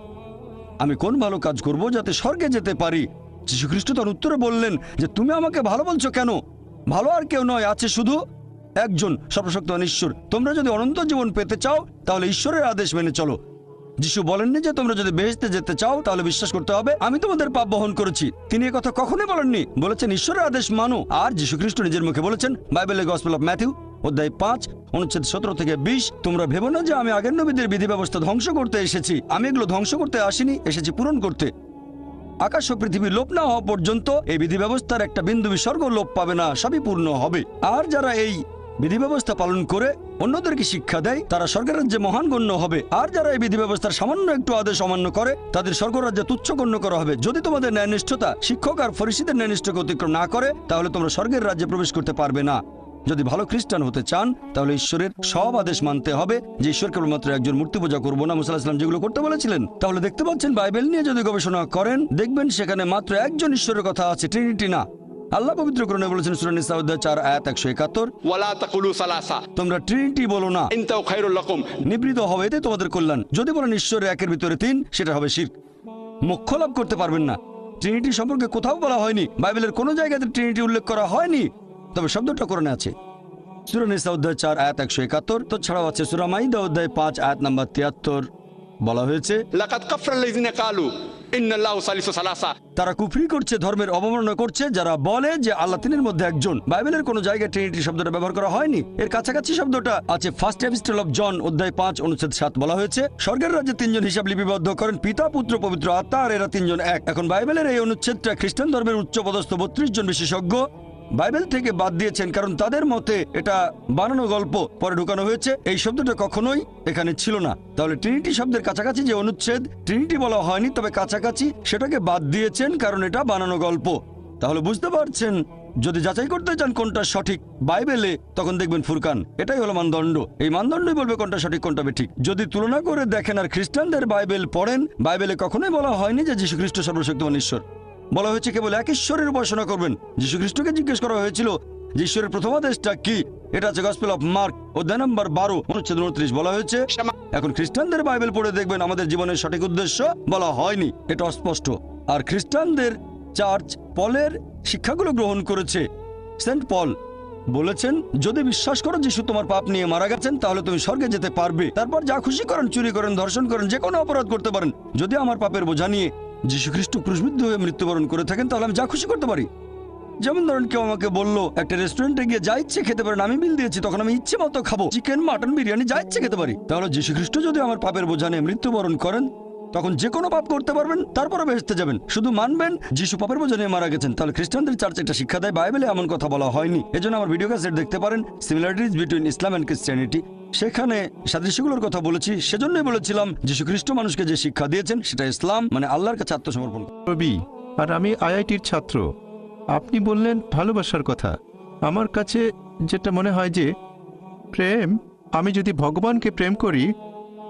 আমি কোন ভালো কাজ করব যাতে স্বর্গে যেতে পারি? যীশু খ্রিস্ট তার উত্তরে বললেন যে তুমি আমাকে ভালো বলছো কেন? ভালো আর কেউ নয়, আছে শুধু একজন, সর্বশক্তিমান ঈশ্বর। তোমরা যদি অনন্ত জীবন পেতে চাও তাহলে ঈশ্বরের আদেশ মেনে চলো। যিশু বলেননি যে তোমরা যদি বেহেশতে যেতে চাও তাহলে বিশ্বাস করতে হবে আমি তোমাদের পাপ বহন করেছি। তিনি কথা কখনোই বলেননি, বলেছেন ঈশ্বরের আদেশ মানো। আর যীশু খ্রিস্ট নিজের মুখে বলেছেন বাইবেলের গসপেল অফ ম্যাথিউ অধ্যায় 5 অনুচ্ছেদ 17 থেকে 20, তোমরা ভেবো না যে আমি আগের নবীদের বিধি ব্যবস্থা ধ্বংস করতে এসেছি। আমি এগুলো ধ্বংস করতে আসিনি, এসেছি পূরণ করতে। আকাশ ও পৃথিবী লোপ না হওয়া পর্যন্ত এই বিধি ব্যবস্থার একটা বিন্দু বিসর্গ লোপ পাবে না, সবই পূর্ণ হবে। আর যারা এই বিধি ব্যবস্থা পালন করে অন্যদেরকে শিক্ষা দেয় তারা স্বর্গের রাজ্যে মহান গণ্য হবে। আর যারা এই বিধি ব্যবস্থার সামান্য একটু আদেশ অমান্য করে তাদের স্বর্গরাজ্যে তুচ্ছ গণ্য করা হবে। যদি তোমাদের ন্যায়নিষ্ঠতা শিক্ষক আর ফরিসীদের ন্যায়নিষ্ঠকে অতিক্রম না করে তাহলে তোমরা স্বর্গের রাজ্যে প্রবেশ করতে পারবে না। যদি ভালো খ্রিস্টান হতে চান তাহলে ঈশ্বরের সব আদেশ মানতে হবে, যে ঈশ্বর কেবলমাত্র একজন, মূর্তি পূজা করবো না, মুসা আলাইহিস সালাম যেগুলো করতে বলেছিলেন। তাহলে দেখতে পাচ্ছেন বাইবেল নিয়ে যদি গবেষণা করেন দেখবেন সেখানে মাত্র একজন ঈশ্বরের কথা আছে, ট্রিনিটি না। আল্লাহ পবিত্র কোরআনে বলেছেন সূরা নিসা অধ্যায় 4 আয়াত 171, ولا تقولوا ثلاثة তোমরা ট্রিনিটি বলো না, انتهوا خير لكم। নিবৃত হবে, এতে তোমাদের কল্যাণ। যদি বলেন ঈশ্বরের একের ভিতরে 3, সেটা হবে শিরক, মোক্ষ লাভ করতে পারবেন না। ট্রিনিটি সম্পর্কে কোথাও বলা হয়নি, বাইবেলের কোনো জায়গাতে ট্রিনিটি উল্লেখ করা হয়নি, তবে শব্দটা কোরআনে আছে। সূরা নিসা অধ্যায় 4 আয়াত 171, তো ছাড়াও আছে সূরা মাইদা অধ্যায় 5 আয়াত নাম্বার 73, বলা হয়েছে لقد كفر الذين قالوا ان الله ثالث ثلاثة। তারা কুফরি করছে, ধর্মের অবমাননা করছে যারা বলে যে আল্লাহ তিনের মধ্যে একজন। বাইবেলের কোনো জায়গায় ট্রিনিটি শব্দটা ব্যবহার করা হয়নি। এর কাছাকাছি শব্দটা আছে ফার্স্ট এপিস্টল অফ জন অধ্যায় 5 অনুচ্ছেদ 7, বলা হয়েছে স্বর্গের রাজ্যে 3 জন হিসাব লিপিবদ্ধ করেন, পিতা পুত্র পবিত্র আত্মা, আর এরা 3 জন এক। এখন বাইবেলের এই অনুচ্ছেদটা খ্রিস্টান ধর্মের উচ্চপদস্থ 32 জন বিশেষজ্ঞ বাইবেল থেকে বাদ দিয়েছেন, কারণ তাদের মতে এটা বানানো গল্প, পরে ঢুকানো হয়েছে। এই শব্দটা কখনোই এখানে ছিল না। তাহলে ট্রিনিটি শব্দের কাছাকাছি যে অনুচ্ছেদ ট্রিনিটি বলা হয়নি, তবে কাছাকাছি, সেটাকে বাদ দিয়েছেন কারণ এটা বানানো গল্প। তাহলে বুঝতে পারছেন, যদি যাচাই করতে চান কোনটা সঠিক বাইবেলে, তখন দেখবেন ফুরকান, এটাই হলো মানদণ্ড। এই মানদণ্ডই বলবে কোনটা সঠিক কোনটা বেঠিক। যদি তুলনা করে দেখেন আর খ্রিস্টানদের বাইবেল পড়েন, বাইবেলে কখনোই বলা হয়নি যে যীশু খ্রিস্ট সর্বশক্তিমান ঈশ্বর। বলা হয়েছে কেবল এক ঈশ্বরের উপাসনা করবেন। যীশু খ্রিস্টকে জিজ্ঞেস করা হয়েছিল যে ঈশ্বরের প্রথম আদেশটা কি, এটা আছে গসপেল অফ মার্ক অধ্যায় নম্বর 12 অনুচ্ছেদ 29, বলা হয়েছে। এখন খ্রিস্টানদের বাইবেল পড়ে দেখবেন আমাদের জীবনের সঠিক উদ্দেশ্য বলা হয়নি, এটা অস্পষ্ট। আর খ্রিস্টানদের চার্চ পলের শিক্ষাগুলো গ্রহণ করেছে। সেন্ট পল বলেছেন যদি বিশ্বাস করো যিশু তোমার পাপ নিয়ে মারা গেছেন তাহলে তুমি স্বর্গে যেতে পারবে। তারপর যা খুশি করেন, চুরি করেন, ধর্ষণ করেন, যে কোনো অপরাধ করতে পারেন, যদি আমার পাপের বোঝা নিয়ে যীশু খ্রিস্ট ক্রুশবিদ্ধ হয়ে মৃত্যুবরণ করে থাকেন তাহলে আমি যা খুশি করতে পারি। যেমন ধরেন কেউ আমাকে বললো একটা রেস্টুরেন্টে গিয়ে যা ইচ্ছে খেতে পারেন, আমি বিল দিয়েছি, তখন আমি ইচ্ছে মতো খাবো, চিকেন, মাটন, বিরিয়ানি যা ইচ্ছে খেতে পারি। তাহলে যীশু খ্রিস্ট যদি আমার পাপের বোঝা নিয়ে মৃত্যুবরণ করেন তখন যে কোনো পাপ করতে পারবেন, তারপরে বেহেশতে যাবেন, শুধু মানবেন যিশু পাপের বোঝা নিয়ে মারা গেছেন। তাহলে খ্রিস্টানদের চার্চ এটা শিক্ষা দেয়, বাইবেলে এমন কথা বলা হয়নি। এজন্য আমার ভিডিও ক্যাসেট দেখতে পারেন, similarities between Islam and Christianity, সেখানে সাদৃশ্যগুলোর কথা বলেছি। সেজন্যই বলেছিলাম যীশু খ্রিস্ট মানুষকে যে শিক্ষা দিয়েছেন সেটা ইসলাম, মানে আল্লাহর কাছে আত্মসমর্পণ। রবি, আর আমি আইআইটির ছাত্র। আপনি বললেন ভালোবাসার কথা। আমার কাছে যেটা মনে হয় যে প্রেম, আমি যদি ভগবানকে প্রেম করি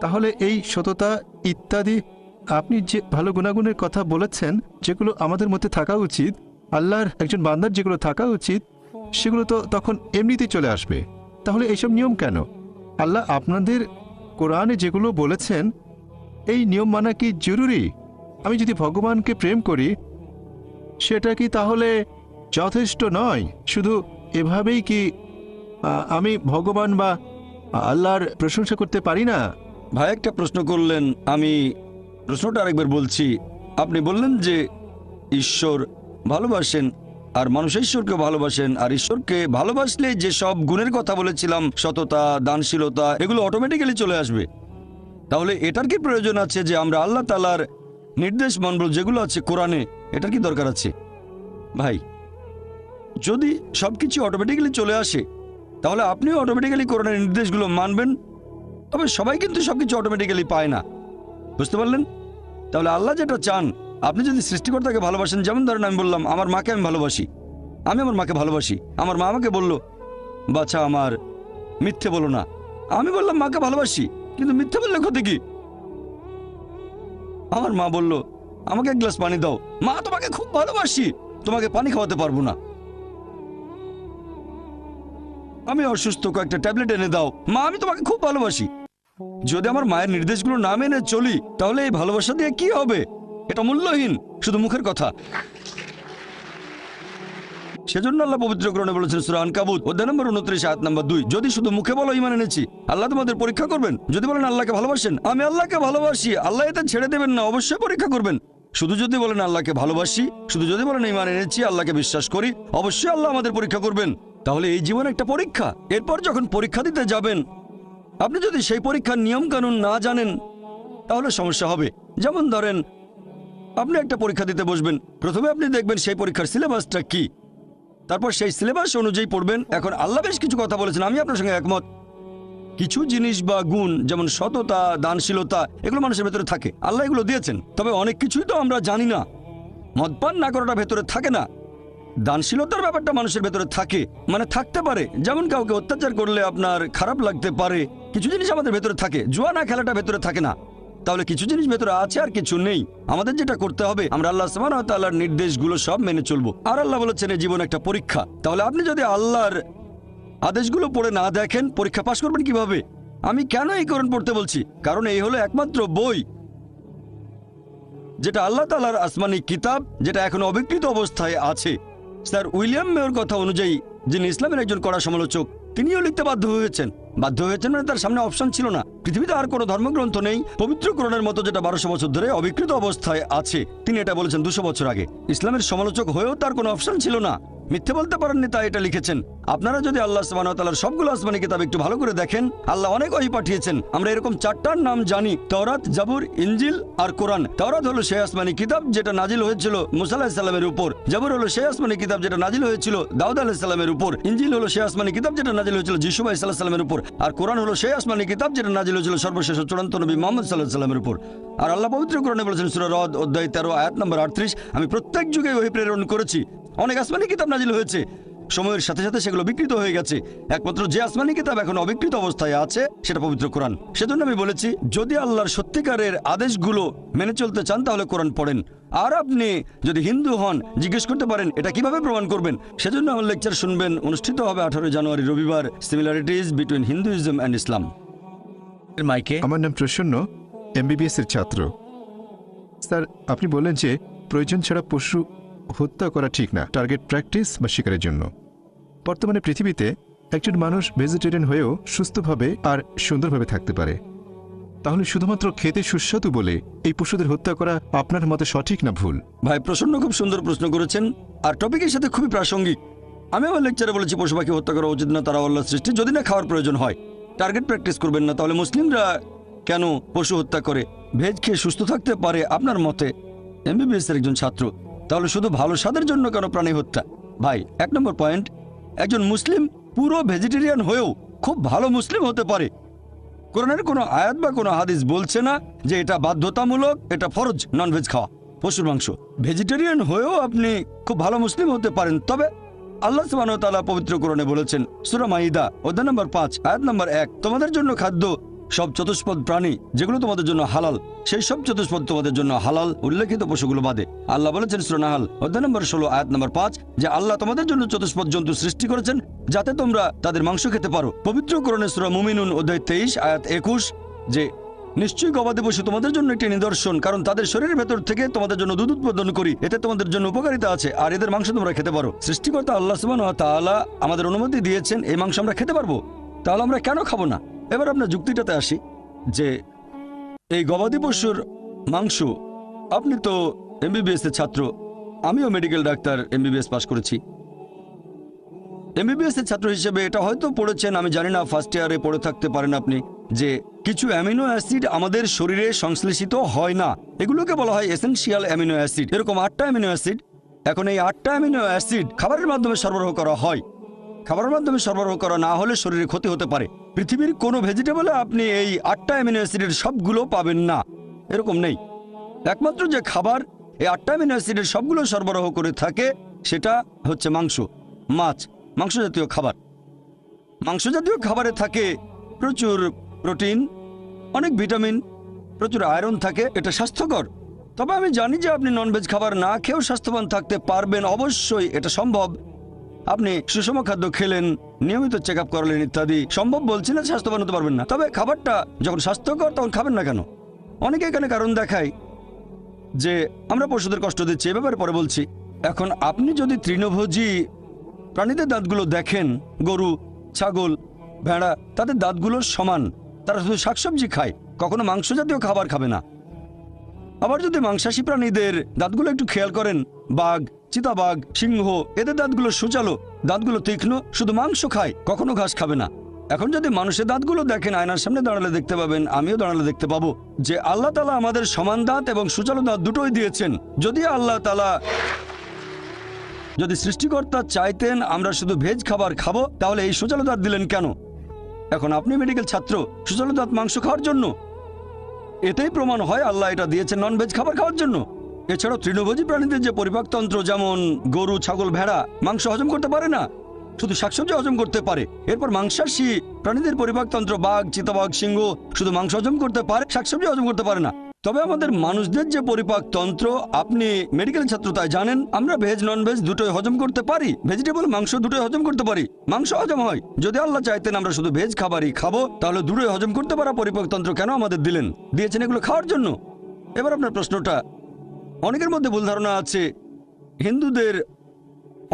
তাহলে এই সততা ইত্যাদি, আপনি যে ভালো গুণাগুণের কথা বলেছেন যেগুলো আমাদের মধ্যে থাকা উচিত, আল্লাহর একজন বান্দার যেগুলো থাকা উচিত, সেগুলো তো তখন এমনিতেই চলে আসবে। তাহলে এইসব নিয়ম কেন? আল্লাহ আপনাদের কোরআনে যেগুলো বলেছেন এই নিয়ম মানা কি জরুরি? আমি যদি ভগবানকে প্রেম করি সেটা কি তাহলে যথেষ্ট নয়? শুধু এভাবেই কি আমি ভগবান বা আল্লাহর প্রশংসা করতে পারি না? ভাই একটা প্রশ্ন করলেন, আমি প্রশ্নটা আরেকবার বলছি। আপনি বললেন যে ঈশ্বর ভালোবাসেন আর মানুষ ঈশ্বরকে ভালোবাসেন, আর ঈশ্বরকে ভালোবাসলে যে সব গুণের কথা বলেছিলাম, সততা, দানশীলতা, এগুলো অটোমেটিক্যালি চলে আসবে। তাহলে এটার কি প্রয়োজন আছে যে আমরা আল্লাহ তাআলার নির্দেশ মানব যেগুলো আছে কোরআনে? এটার কি দরকার আছে? ভাই, যদি সবকিছু অটোমেটিক্যালি চলে আসে তাহলে আপনিও অটোমেটিক্যালি কোরআনের নির্দেশগুলো মানবেন। তবে সবাই কিন্তু সবকিছু অটোমেটিক্যালি পায় না, বুঝতে পারলেন? তাহলে আল্লাহ যেটা চান আপনি যদি সৃষ্টিকর্তাকে ভালোবাসেন, যেমন ধরেন আমি বললাম আমার মাকে আমি ভালোবাসি, আমি আমার মাকে ভালোবাসি, আমার মা আমাকে বলল বাচ্চা আমার মিথ্যে বলো না, আমি বললাম মাকে ভালোবাসি, কিন্তু মিথ্যে বললে ক্ষতি কি? আমার মা বলল আমাকে এক গ্লাস পানি দাও, মা তোমাকে খুব ভালোবাসি, তোমাকে পানি খাওয়াতে পারবো না। আমি অসুস্থ, কয়েকটা ট্যাবলেট এনে দাও, মা আমি তোমাকে খুব ভালোবাসি। যদি আমার মায়ের নির্দেশগুলো না মেনে চলি, তাহলে এই ভালোবাসা দিয়ে কি হবে? এটা মূল্যহীন, শুধু মুখের কথা। সেজন্য আল্লাহ পবিত্র কোরআনে বলেছেন সূরা আনকাবুত অধ্যায় নম্বর 29 আয়াত নম্বর 2, যদি শুধু মুখে বলো ঈমান এনেছি, আল্লাহ তোমাদের পরীক্ষা করবেন। যদি বলেন আল্লাহকে ভালোবাসেন, আমি আল্লাহকে ভালোবাসি, আল্লাহ এতে ছেড়ে দেবেন না, অবশ্যই পরীক্ষা করবেন। শুধু যদি বলেন আল্লাহকে ভালোবাসি, শুধু যদি বলেন ঈমান এনেছি, আল্লাহকে বিশ্বাস করি, অবশ্যই আল্লাহ আমাদের পরীক্ষা করবেন। তাহলে এই জীবন একটা পরীক্ষা। এরপর যখন পরীক্ষা দিতে যাবেন, আপনি যদি সেই পরীক্ষার নিয়ম কানুন না জানেন, তাহলে সমস্যা হবে। যেমন ধরেন আপনি একটা পরীক্ষা দিতে বসবেন, প্রথমে আপনি দেখবেন সেই পরীক্ষার সিলেবাসটা কি, তারপর সেই সিলেবাস অনুযায়ী পড়বেন। এখন আল্লাহ বেশ কিছু কথা বলেছেন, আমি আপনার সঙ্গে একমত। কিছু জিনিস বা গুণ যেমন সততা, দানশীলতা, এগুলো মানুষের ভেতরে থাকে, আল্লাহ এগুলো দিয়েছেন। তবে অনেক কিছুই তো আমরা জানি না। মদপান না করাটা ভেতরে থাকে না, দানশীলতার ব্যাপারটা মানুষের ভেতরে থাকে, মানে থাকতে পারে। যেমন কাউকে অত্যাচার করলে আপনার খারাপ লাগতে পারে, কিছু জিনিস আমাদের ভেতরে থাকে। জুয়া না খেলাটা ভেতরে থাকে না। তাহলে কিছু জিনিস ভেতরে আছে আর কিছু নেই। আমাদের যেটা করতে হবে, আমরা আল্লাহ সুবহানাহু ওয়া তাআলার নির্দেশগুলো সব মেনে চলবো। আর আল্লাহ বলেছেন এই জীবন একটা পরীক্ষা। তাহলে আপনি যদি আল্লাহর আদেশগুলো পড়ে না দেখেন, পরীক্ষা পাশ করবেন কিভাবে? আমি কেন এই কোরআন পড়তে বলছি? কারণ এই হলো একমাত্র বই যেটা আল্লাহ তাআলার আসমানি কিতাব, যেটা এখন অবিকৃত অবস্থায় আছে। স্যার উইলিয়াম মেয়র কথা অনুযায়ী, যিনি ইসলামের একজন কড়া সমালোচক, তিনিও লিখতে বাধ্য হয়েছেন মানে তার সামনে অপশন ছিল না। পৃথিবীতে আর কোনো ধর্মগ্রন্থ নেই পবিত্র কোরআনের মতো যেটা 1200 বছর ধরে অবিকৃত অবস্থায় আছে। তিনি এটা বলেছেন 200 বছর আগে। ইসলামের সমালোচক হয়েও তার কোনো অপশন ছিল না, মিথ্যে বলতে পারেননি, তাই এটা লিখেছেন। আপনারা যদি আল্লাহ সুবহানাহু ওয়া তাআলার সবগুলো আসমানি কিতাব একটু ভালো করে দেখেন, আল্লাহ অনেক ওহী পাঠিয়েছেন। আমরা এরকম 4টার নাম জানি, তাওরাত, জাবুর, ইনজিল আর কোরআন। তাওরাত হলো সেই আসমানি কিতাব যেটা নাজিল হয়েছিল মুসা আলাইহিস সালামের উপর। জাবুর হলো সেই আসমানি কিতাব যেটা নাজিল হয়েছিল দাউদ আলাইহিস সালামের উপর। ইনজিল হলো সেই আসমানি কিতাব যেটা নাজিল হয়েছিল যিশু আলাইহিস সালামের উপর। আর কোরআন হলো সেই আসমানি কিতাব যেটা নাজিল হয়েছিল সর্বশেষ চূড়ান্ত নবী মুহাম্মদ সাল্লাল্লাহু আলাইহি সাল্লামের উপর। আর আল্লাহ পবিত্র কোরআনে বলেছেন সূরা রদ অধ্যায় 13 আয়াত নম্বর 38, আমি প্রত্যেক যুগে ওহী প্রেরণ করেছি। অনেক আসমানি কিতাব নাজিল হয়েছে, সময়ের সাথে সাথে সেগুলো বিকৃত হয়ে গেছে। একমাত্র যে আসমানি কিতাব এখন অবিকৃত অবস্থায় আছে সেটা পবিত্র কোরআন। সেজন্য আমি বলেছি, যদি আল্লাহর সত্যিকারের আদেশগুলো মেনে চলতে চান তাহলে কোরআন পড়েন। আর আপনি যদি হিন্দু হন, জিজ্ঞেস করতে পারেন এটা কিভাবে প্রমাণ করবেন। সেজন্য আমার লেকচার শুনবেন, অনুষ্ঠিত হবে 18 জানুয়ারি রবিবার, সিমিলারিটিজ বিটুইন হিন্দুইজম অ্যান্ড ইসলাম। মাইকে আমার নাম প্রসন্ন, এমবিবিএস এর ছাত্র। স্যার, আপনি বললেন যে প্রয়োজন ছাড়া পশু হত্যা করা ঠিক না, টার্গেট প্র্যাকটিস বা শিকারের জন্য। বর্তমানে পৃথিবীতে একজন মানুষ ভেজিটেরিয়ান হয়েও সুস্থভাবে আর সুন্দরভাবে থাকতে পারে। তাহলে শুধুমাত্র খেতে সুস্বাদু বলে এই পশুদের হত্যা করা আপনার মতে সঠিক না ভুল? ভাই প্রসন্ন খুব সুন্দর প্রশ্ন করেছেন, আর টপিকের সাথে খুবই প্রাসঙ্গিক। আমি আমার লেকচারে বলেছি পশু পাখি হত্যা করা উচিত না, তারা আল্লাহর সৃষ্টি, যদি না খাওয়ার প্রয়োজন হয়। টার্গেট প্র্যাকটিস করবেন না। তাহলে মুসলিমরা কেন পশু হত্যা করে? ভেজ খেয়ে সুস্থ থাকতে পারে আপনার মতে, এমবিবিএস এর একজন ছাত্র। তাহলে শুধু ভালো স্বাদের জন্য কেন প্রাণী হত্যা? ভাই 1 নম্বর পয়েন্ট, একজন মুসলিম পুরো ভেজিটেরিয়ান হয়েও খুব ভালো মুসলিম হতে পারে। কোরআনের কোনো আয়াত বা কোনো হাদিস বলছে না যে এটা বাধ্যতামূলক, এটা ফরজ ননভেজ খাওয়া, পশুর মাংস। ভেজিটেরিয়ান হয়েও আপনি খুব ভালো মুসলিম হতে পারেন। তবে আল্লাহ সুবহানাহু ওয়া তাআলা পবিত্র কোরআনে বলেছেন সূরা মাইদা অধ্যায় নম্বর 5 আয়াত নম্বর 1, তোমাদের জন্য খাদ্য সব চতুষ্পদ প্রাণী যেগুলো তোমাদের জন্য হালাল, সেই সব চতুষ্পদ তোমাদের জন্য হালাল, উল্লেখিত পশুগুলো বাদে। আল্লাহ বলেছেন সূরা নাহাল অধ্যায় নম্বর 16 আয়াত নম্বর 5 যে আল্লাহ তোমাদের জন্য চতুষ্পদ জন্তু সৃষ্টি করেছেন যাতে তোমরা তাদের মাংস খেতে পারো। পবিত্র কোরআনে সূরা মুমিনুন অধ্যায় 23 আয়াত 21 যে নিশ্চয়ই গবাদি পশু তোমাদের জন্য একটি নিদর্শন, কারণ তাদের শরীরের ভেতর থেকে তোমাদের জন্য দুধ উৎপাদন করি, এতে তোমাদের জন্য উপকারিতা আছে, আর এদের মাংস তোমরা খেতে পারো। সৃষ্টিকর্তা আল্লাহ সুবহানাহু ওয়া তাআলা আমাদের অনুমতি দিয়েছেন এই মাংস আমরা খেতে পারবো, তাহলে আমরা কেন খাবো না? এবার আপনার যুক্তিটাতে আসি যে এই গবাদি পশুর মাংস, আপনি তো এমবিবিএস এর ছাত্র, আমিও মেডিকেল ডাক্তার, এমবিবিএস পাস করেছি। এমবিবিএস এর ছাত্র হিসেবে এটা হয়তো পড়েছেন, আমি জানি না, ফার্স্ট ইয়ারে পড়ে থাকতে পারেন আপনি, যে কিছু অ্যামিনো অ্যাসিড আমাদের শরীরে সংশ্লেষিত হয় না, এগুলোকে বলা হয় এসেনশিয়াল অ্যামিনো অ্যাসিড। এরকম 8টা অ্যামিনো অ্যাসিড। এখন এই 8টা অ্যামিনো অ্যাসিড খাবারের মাধ্যমে সরবরাহ করা হয়। খাবারের মাধ্যমে সরবরাহ করা না হলে শরীরে ক্ষতি হতে পারে। পৃথিবীর কোনো ভেজিটেবলে আপনি এই 8টা অ্যামিনো অ্যাসিডের সবগুলো পাবেন না, এরকম নেই। একমাত্র যে খাবার এই 8টা অ্যামিনো অ্যাসিডের সবগুলো সরবরাহ করে থাকে, সেটা হচ্ছে মাংস, মাছ, মাংস জাতীয় খাবার। মাংস জাতীয় খাবারে থাকে প্রচুর প্রোটিন, অনেক ভিটামিন, প্রচুর আয়রন থাকে। এটা স্বাস্থ্যকর। তবে আমি জানি যে আপনি ননভেজ খাবার না খেয়েও স্বাস্থ্যবান থাকতে পারবেন, অবশ্যই এটা সম্ভব। আপনি সুষম খাদ্য খেলেন, নিয়মিত চেক আপ করালেন ইত্যাদি, সম্ভব বলছি না স্বাস্থ্যবান হতে পারবেন না। তবে খাবারটা যখন স্বাস্থ্যকর তখন খাবেন না কেন? অনেকে এখানে কারণ দেখায় যে আমরা পশুদের কষ্ট দিচ্ছি, এ ব্যাপারে পরে বলছি। এখন আপনি যদি তৃণভোজী প্রাণীদের দাঁতগুলো দেখেন, গরু, ছাগল, ভেড়া, তাদের দাঁতগুলো সমান, তারা শুধু শাকসবজি খায়, কখনো মাংস জাতীয় খাবার খাবে না। আবার যদি মাংসাশী প্রাণীদের দাঁতগুলো একটু খেয়াল করেন, বাঘ, চিতাবাঘ, সিংহ, এদের দাঁতগুলো সুচালো, দাঁতগুলো তীক্ষ্ণ, শুধু মাংস খায়, কখনো ঘাস খাবে না। এখন যদি মানুষের দাঁতগুলো দেখেন, আয়নার সামনে দাঁড়ালে দেখতে পাবেন, আমিও দাঁড়ালে দেখতে পাবো যে আল্লাহ তাআলা আমাদের সমান দাঁত এবং সুচালো দাঁত দুটোই দিয়েছেন। যদি আল্লাহ তাআলা, যদি সৃষ্টিকর্তা চাইতেন আমরা শুধু ভেজ খাবার খাবো, তাহলে এই সুচালো দাঁত দিলেন কেন? এখন আপনি মেডিকেল ছাত্র, সুচালো দাঁত মাংস খাওয়ার জন্য? এটাই প্রমাণ হয় আল্লাহ এটা দিয়েছেন নন ভেজ খাবার খাওয়ার জন্য। এছাড়াও তৃণভোজী প্রাণীদের যে পরিপাকতন্ত্র, যেমন গরু, ছাগল, ভেড়া মাংস হজম করতে পারে না, শুধু শাকসবজি হজম করতে পারে। এরপর মাংসাশী প্রাণীদের পরিপাকতন্ত্র, বাঘ, চিতাবাঘ, সিংহ শুধু মাংস হজম করতে পারে, শাকসবজি হজম করতে পারে না। তবে আমাদের মানুষদের যে পরিপাকতন্ত্র, আপনি মেডিকেল ছাত্র তাই জানেন, আমরা ভেজ নন ভেজ দুটোই হজম করতে পারি, ভেজিটেবল মাংস দুটোই হজম করতে পারি, মাংস হজম হয়। যদি আল্লাহ চাইতেন আমরা শুধু ভেজ খাবারই খাবো, তাহলে দুটোই হজম করতে পারা পরিপাকতন্ত্র কেন আমাদের দিলেন? দিয়েছেন এগুলো খাওয়ার জন্য। এবার আপনার প্রশ্নটা, অনেকের মধ্যে ভুল ধারণা আছে, হিন্দুদের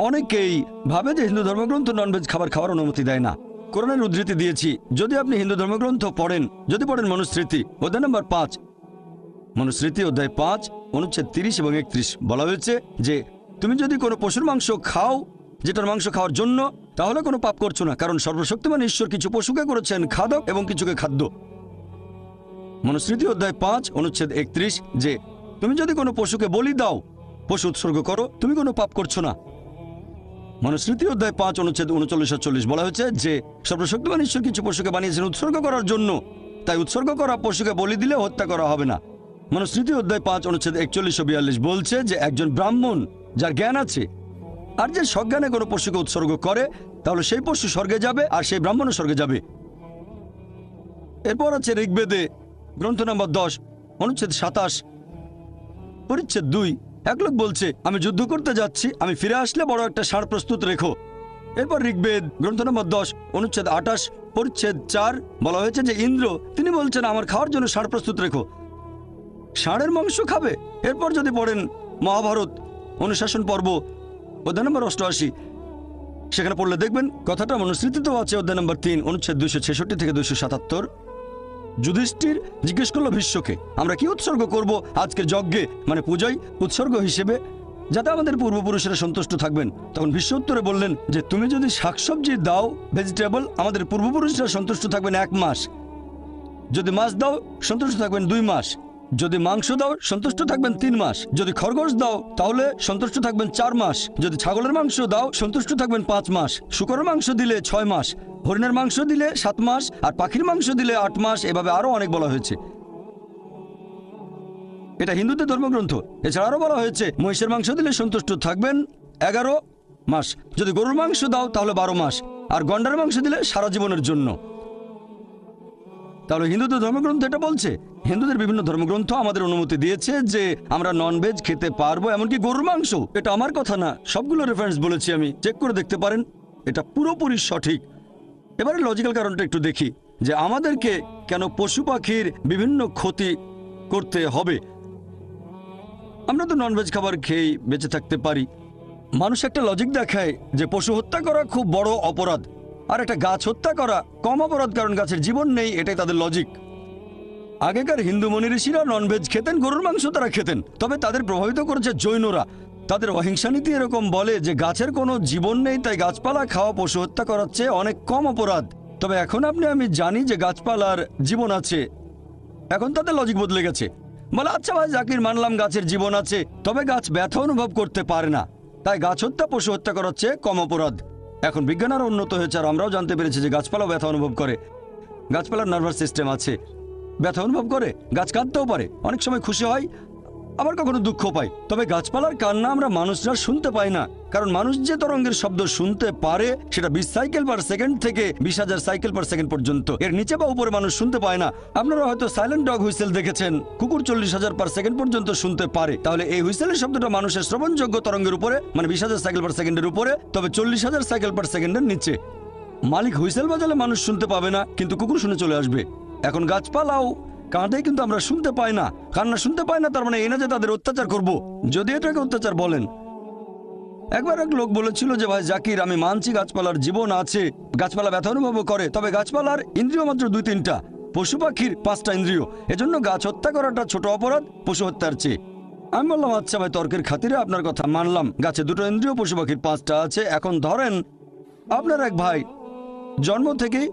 অনেকেই ভাবে যে হিন্দু ধর্মগ্রন্থ ননভেজ খাবার খাওয়ার অনুমতি দেয় না। কোরআনের উদ্ধৃতি দিয়েছি, যদি আপনি হিন্দু ধর্মগ্রন্থ পড়েন, যদি পড়েন মনুস্মৃতি অধ্যায় নম্বর 5, মনুস্মৃতি অধ্যায় 5 অনুচ্ছেদ 30 এবং 31, বলা হয়েছে যে তুমি যদি কোনো পশুর মাংস খাও যেটার মাংস খাওয়ার জন্য, তাহলে কোনো পাপ করছো না, কারণ সর্বশক্তিমান ঈশ্বর কিছু পশুকে করেছেন খাদক এবং কিছুকে খাদ্য। মনুস্মৃতি অধ্যায় 5 অনুচ্ছেদ 31, যে তুমি যদি কোনো পশুকে বলি দাও, পশু উৎসর্গ করো, তুমি কোনো পাপ করছো না। মনুস্মৃতি অধ্যায় 5 অনুচ্ছেদ 39-40 বলা হয়েছে যে সর্বশক্তিমান ঈশ্বর কিছু পশুকে বানিয়েছেন উৎসর্গ করার জন্য, তাই উৎসর্গ করা পশুকে বলি দিলে হত্যা করা হবে না। মনুস্মৃতি অধ্যায় 5 অনুচ্ছেদ 41-42 বলছে যে একজন ব্রাহ্মণ যার জ্ঞান আছে আর যে সজ্ঞানে কোনো পশুকে উৎসর্গ করে, তাহলে সেই পশু স্বর্গে যাবে আর সেই ব্রাহ্মণও স্বর্গে যাবে। এরপর আছে ঋগ্বেদে গ্রন্থ নম্বর 10 অনুচ্ছেদ 27 পরিচ্ছেদ 2, এক লোক বলছে আমি যুদ্ধ করতে যাচ্ছি, আমি ফিরে আসলে বড় একটা ষাঁড় প্রস্তুত রেখো। এরপর ঋগ্বেদ গ্রন্থ নম্বর 10 অনুচ্ছেদ 28 পরিচ্ছেদ 4 বলা হয়েছে যে ইন্দ্র তিনি বলছেন আমার খাওয়ার জন্য ষাঁড় প্রস্তুত রেখো, ষাঁড়ের মাংস খাবে। এরপর যদি পড়েন মহাভারত অনুশাসন পর্ব অধ্যায় নম্বর 88, সেখানে পড়লে দেখবেন কথাটা মনুস্মৃতিতেও আছে অধ্যায় নম্বর 3 অনুচ্ছেদ 266 থেকে 277। যুধিষ্ঠির জিজ্ঞেস করলো ভীষ্মকে আমরা কি উৎসর্গ করব আজকের যজ্ঞে, মানে পূজায় উৎসর্গ হিসেবে, যাতে আমাদের পূর্বপুরুষেরা সন্তুষ্ট থাকবেন। তখন ভীষ্ম উত্তরে বললেন যে তুমি যদি শাকসবজি দাও, ভেজিটেবল, আমাদের পূর্বপুরুষরা সন্তুষ্ট থাকবেন 1 মাস, যদি মাছ দাও সন্তুষ্ট থাকবেন 2 মাস, যদি মাংস দাও সন্তুষ্ট থাকবেন 3 মাস, যদি খরগোশ দাও তাহলে সন্তুষ্ট থাকবেন 4 মাস, যদি ছাগলের মাংস দাও সন্তুষ্ট থাকবেন 5 মাস, শূকরের মাংস দিলে 6 মাস, হরিণের মাংস দিলে 7 মাস, আর পাখির মাংস দিলে 8 মাস। এভাবে আরো অনেক বলা হয়েছে। এটা হিন্দুদের ধর্মগ্রন্থ। এছাড়া আরো বলা হয়েছে মহিষের মাংস দিলে সন্তুষ্ট থাকবেন 11 মাস, যদি গরুর মাংস দাও তাহলে 12 মাস, আর গন্ডারের মাংস দিলে সারা জীবনের জন্য। তাহলে হিন্দুদের ধর্মগ্রন্থ এটা বলছে। হিন্দুদের বিভিন্ন ধর্মগ্রন্থ আমাদের অনুমতি দিয়েছে যে আমরা ননভেজ খেতে পারবো, এমনকি গরুর মাংস। এটা আমার কথা না, সবগুলো রেফারেন্স বলেছি আমি, চেক করে দেখতে পারেন, এটা পুরোপুরি সঠিক। এবারে লজিক্যাল কারণটা একটু দেখি যে আমাদেরকে কেন পশু পাখির বিভিন্ন ক্ষতি করতে হবে। আমরা তো ননভেজ খাবার খেয়েই বেঁচে থাকতে পারি। মানুষ একটা লজিক দেখায় যে পশু হত্যা করা খুব বড় অপরাধ, আর একটা গাছ হত্যা করা কম অপরাধ, কারণ গাছের জীবন নেই, এটাই তাদের লজিক। আগেকার হিন্দু মুনি ঋষিরা ননভেজ খেতেন, গরুর মাংস তারা খেতেন, তবে তাদের প্রভাবিত করেছে জৈনরা। তাদের অহিংসা নীতি এরকম বলে যে গাছের কোনো জীবন নেই, তাই গাছপালা খাওয়া পশু হত্যা করার চেয়ে অনেক কম অপরাধ। তবে এখন আমি জানি যে গাছপালার জীবন আছে, এখন তাদের লজিক বদলে গেছে। বলে আচ্ছা ভাই জাকির, মানলাম গাছের জীবন আছে, তবে গাছ ব্যথা অনুভব করতে পারে না, তাই গাছ হত্যা পশু হত্যা করার চেয়ে কম অপরাধ। এখন বিজ্ঞান আরও উন্নত হয়েছে আর আমরাও জানতে পেরেছি যে গাছপালাও ব্যথা অনুভব করে। গাছপালার নার্ভাস সিস্টেম আছে, ব্যথা অনুভব করে, গাছ কাঁদতেও পারে, অনেক সময় খুশি হয়, আবার কখনো দুঃখ পাই। তবে গাছপালার কান্না আমরা মানুষরা শুনতে পাই না, কারণ মানুষ যে তরঙ্গের শব্দ শুনতে পারে সেটা 20 সাইকেল পার সেকেন্ড থেকে 20,000 সাইকেল পার সেকেন্ড পর্যন্ত। এর নিচে বা উপরে মানুষ শুনতে পায় না। আপনারা হয়তো সাইলেন্ট ডগ হুইসেল দেখেছেন, কুকুর 40,000 পার সেকেন্ড পর্যন্ত শুনতে পারে। তাহলে এই হুইসেলের শব্দটা মানুষের শ্রবণযোগ্য তরঙ্গের উপরে, মানে 20,000 সাইকেল পার সেকেন্ডের উপরে, তবে 40,000 সাইকেল পার সেকেন্ডের নিচে। মালিক হুইসেল বাজালে মানুষ শুনতে পাবে না, কিন্তু কুকুর শুনে চলে আসবে। এখন গাছপালাও কাঁদে, কিন্তু আমরা শুনতে পাই না। কান্না শুনতে পাই না, তার মানে এই না যে তাদের অত্যাচার করব, যদি এটাকে অত্যাচার বলেন। একবার এক লোক বলেছিল যে ভাই জাকির, আমি মানছি গাছপালার জীবন আছে, গাছপালা ব্যথা অনুভব করে, তবে গাছপালার ইন্দ্রিয় মাত্র 2-3টা, পশু পাখির 5টা ইন্দ্রিয়। এজন্য গাছ হত্যা করাটা ছোট অপরাধ পশু হত্যার চেয়ে। আমি বললাম আচ্ছা ভাই, তর্কের খাতিরে আপনার কথা মানলাম, গাছে 2টো ইন্দ্রিয়, পশু পাখির 5টা আছে। এখন ধরেন আপনার এক ভাই জন্ম থেকেই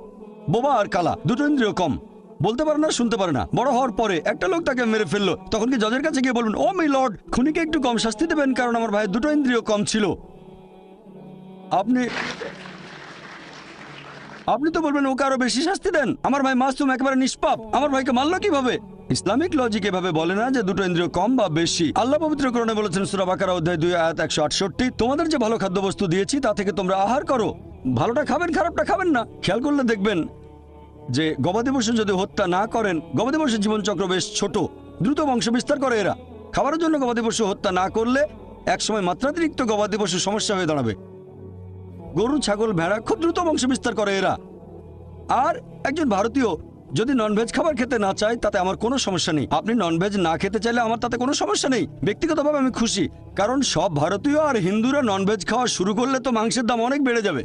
বোবা আর কালা, 2টো ইন্দ্রিয় কম, বলতে পারে না, শুনতে পারে না। বড় হওয়ার পরে একটা লোক তাকে মেরে ফেললো, তখন কি জজের কাছে গিয়ে বলবেন, ও মাই লর্ড, খুনিকে একটু কম শাস্তি দেবেন কারণ আমার ভাই 2টো ইন্দ্রিয় কম ছিল? আপনি তো বলবেন ওকে আরো বেশি শাস্তি দেন, আমার ভাই মাসুম, একেবারে নিষ্পাপ, আমার ভাইকে মারলো কিভাবে? ইসলামিক লজিক এভাবে বলে না যে 2টো ইন্দ্রিয় কম বা বেশি। আল্লাহ পবিত্র কোরআনে বলেছেন সূরা বাকারা অধ্যায় 2 আয়াত 168, তোমাদের যে ভালো খাদ্যবস্তু দিয়েছি তা থেকে তোমরা আহার করো, ভালোটা খাবেন, খারাপটা খাবেন না। খেয়াল করলে দেখবেন যে গবাদি পশু যদি হত্যা না করেন, গবাদি পশুর জীবনচক্র বেশ ছোট, দ্রুত বংশ বিস্তার করে এরা। খাবারের জন্য গবাদি পশু হত্যা না করলে একসময় মাত্রাতিরিক্ত গবাদি পশু সমস্যা হয়ে দাঁড়াবে। গরু, ছাগল, ভেড়া খুব দ্রুত বংশ বিস্তার করে এরা। আর একজন ভারতীয় যদি ননভেজ খাবার খেতে না চায় তাতে আমার কোনো সমস্যা নেই। আপনি ননভেজ না খেতে চাইলে আমার তাতে কোনো সমস্যা নেই, ব্যক্তিগতভাবে আমি খুশি, কারণ সব ভারতীয় আর হিন্দুরা ননভেজ খাওয়া শুরু করলে তো মাংসের দাম অনেক বেড়ে যাবে।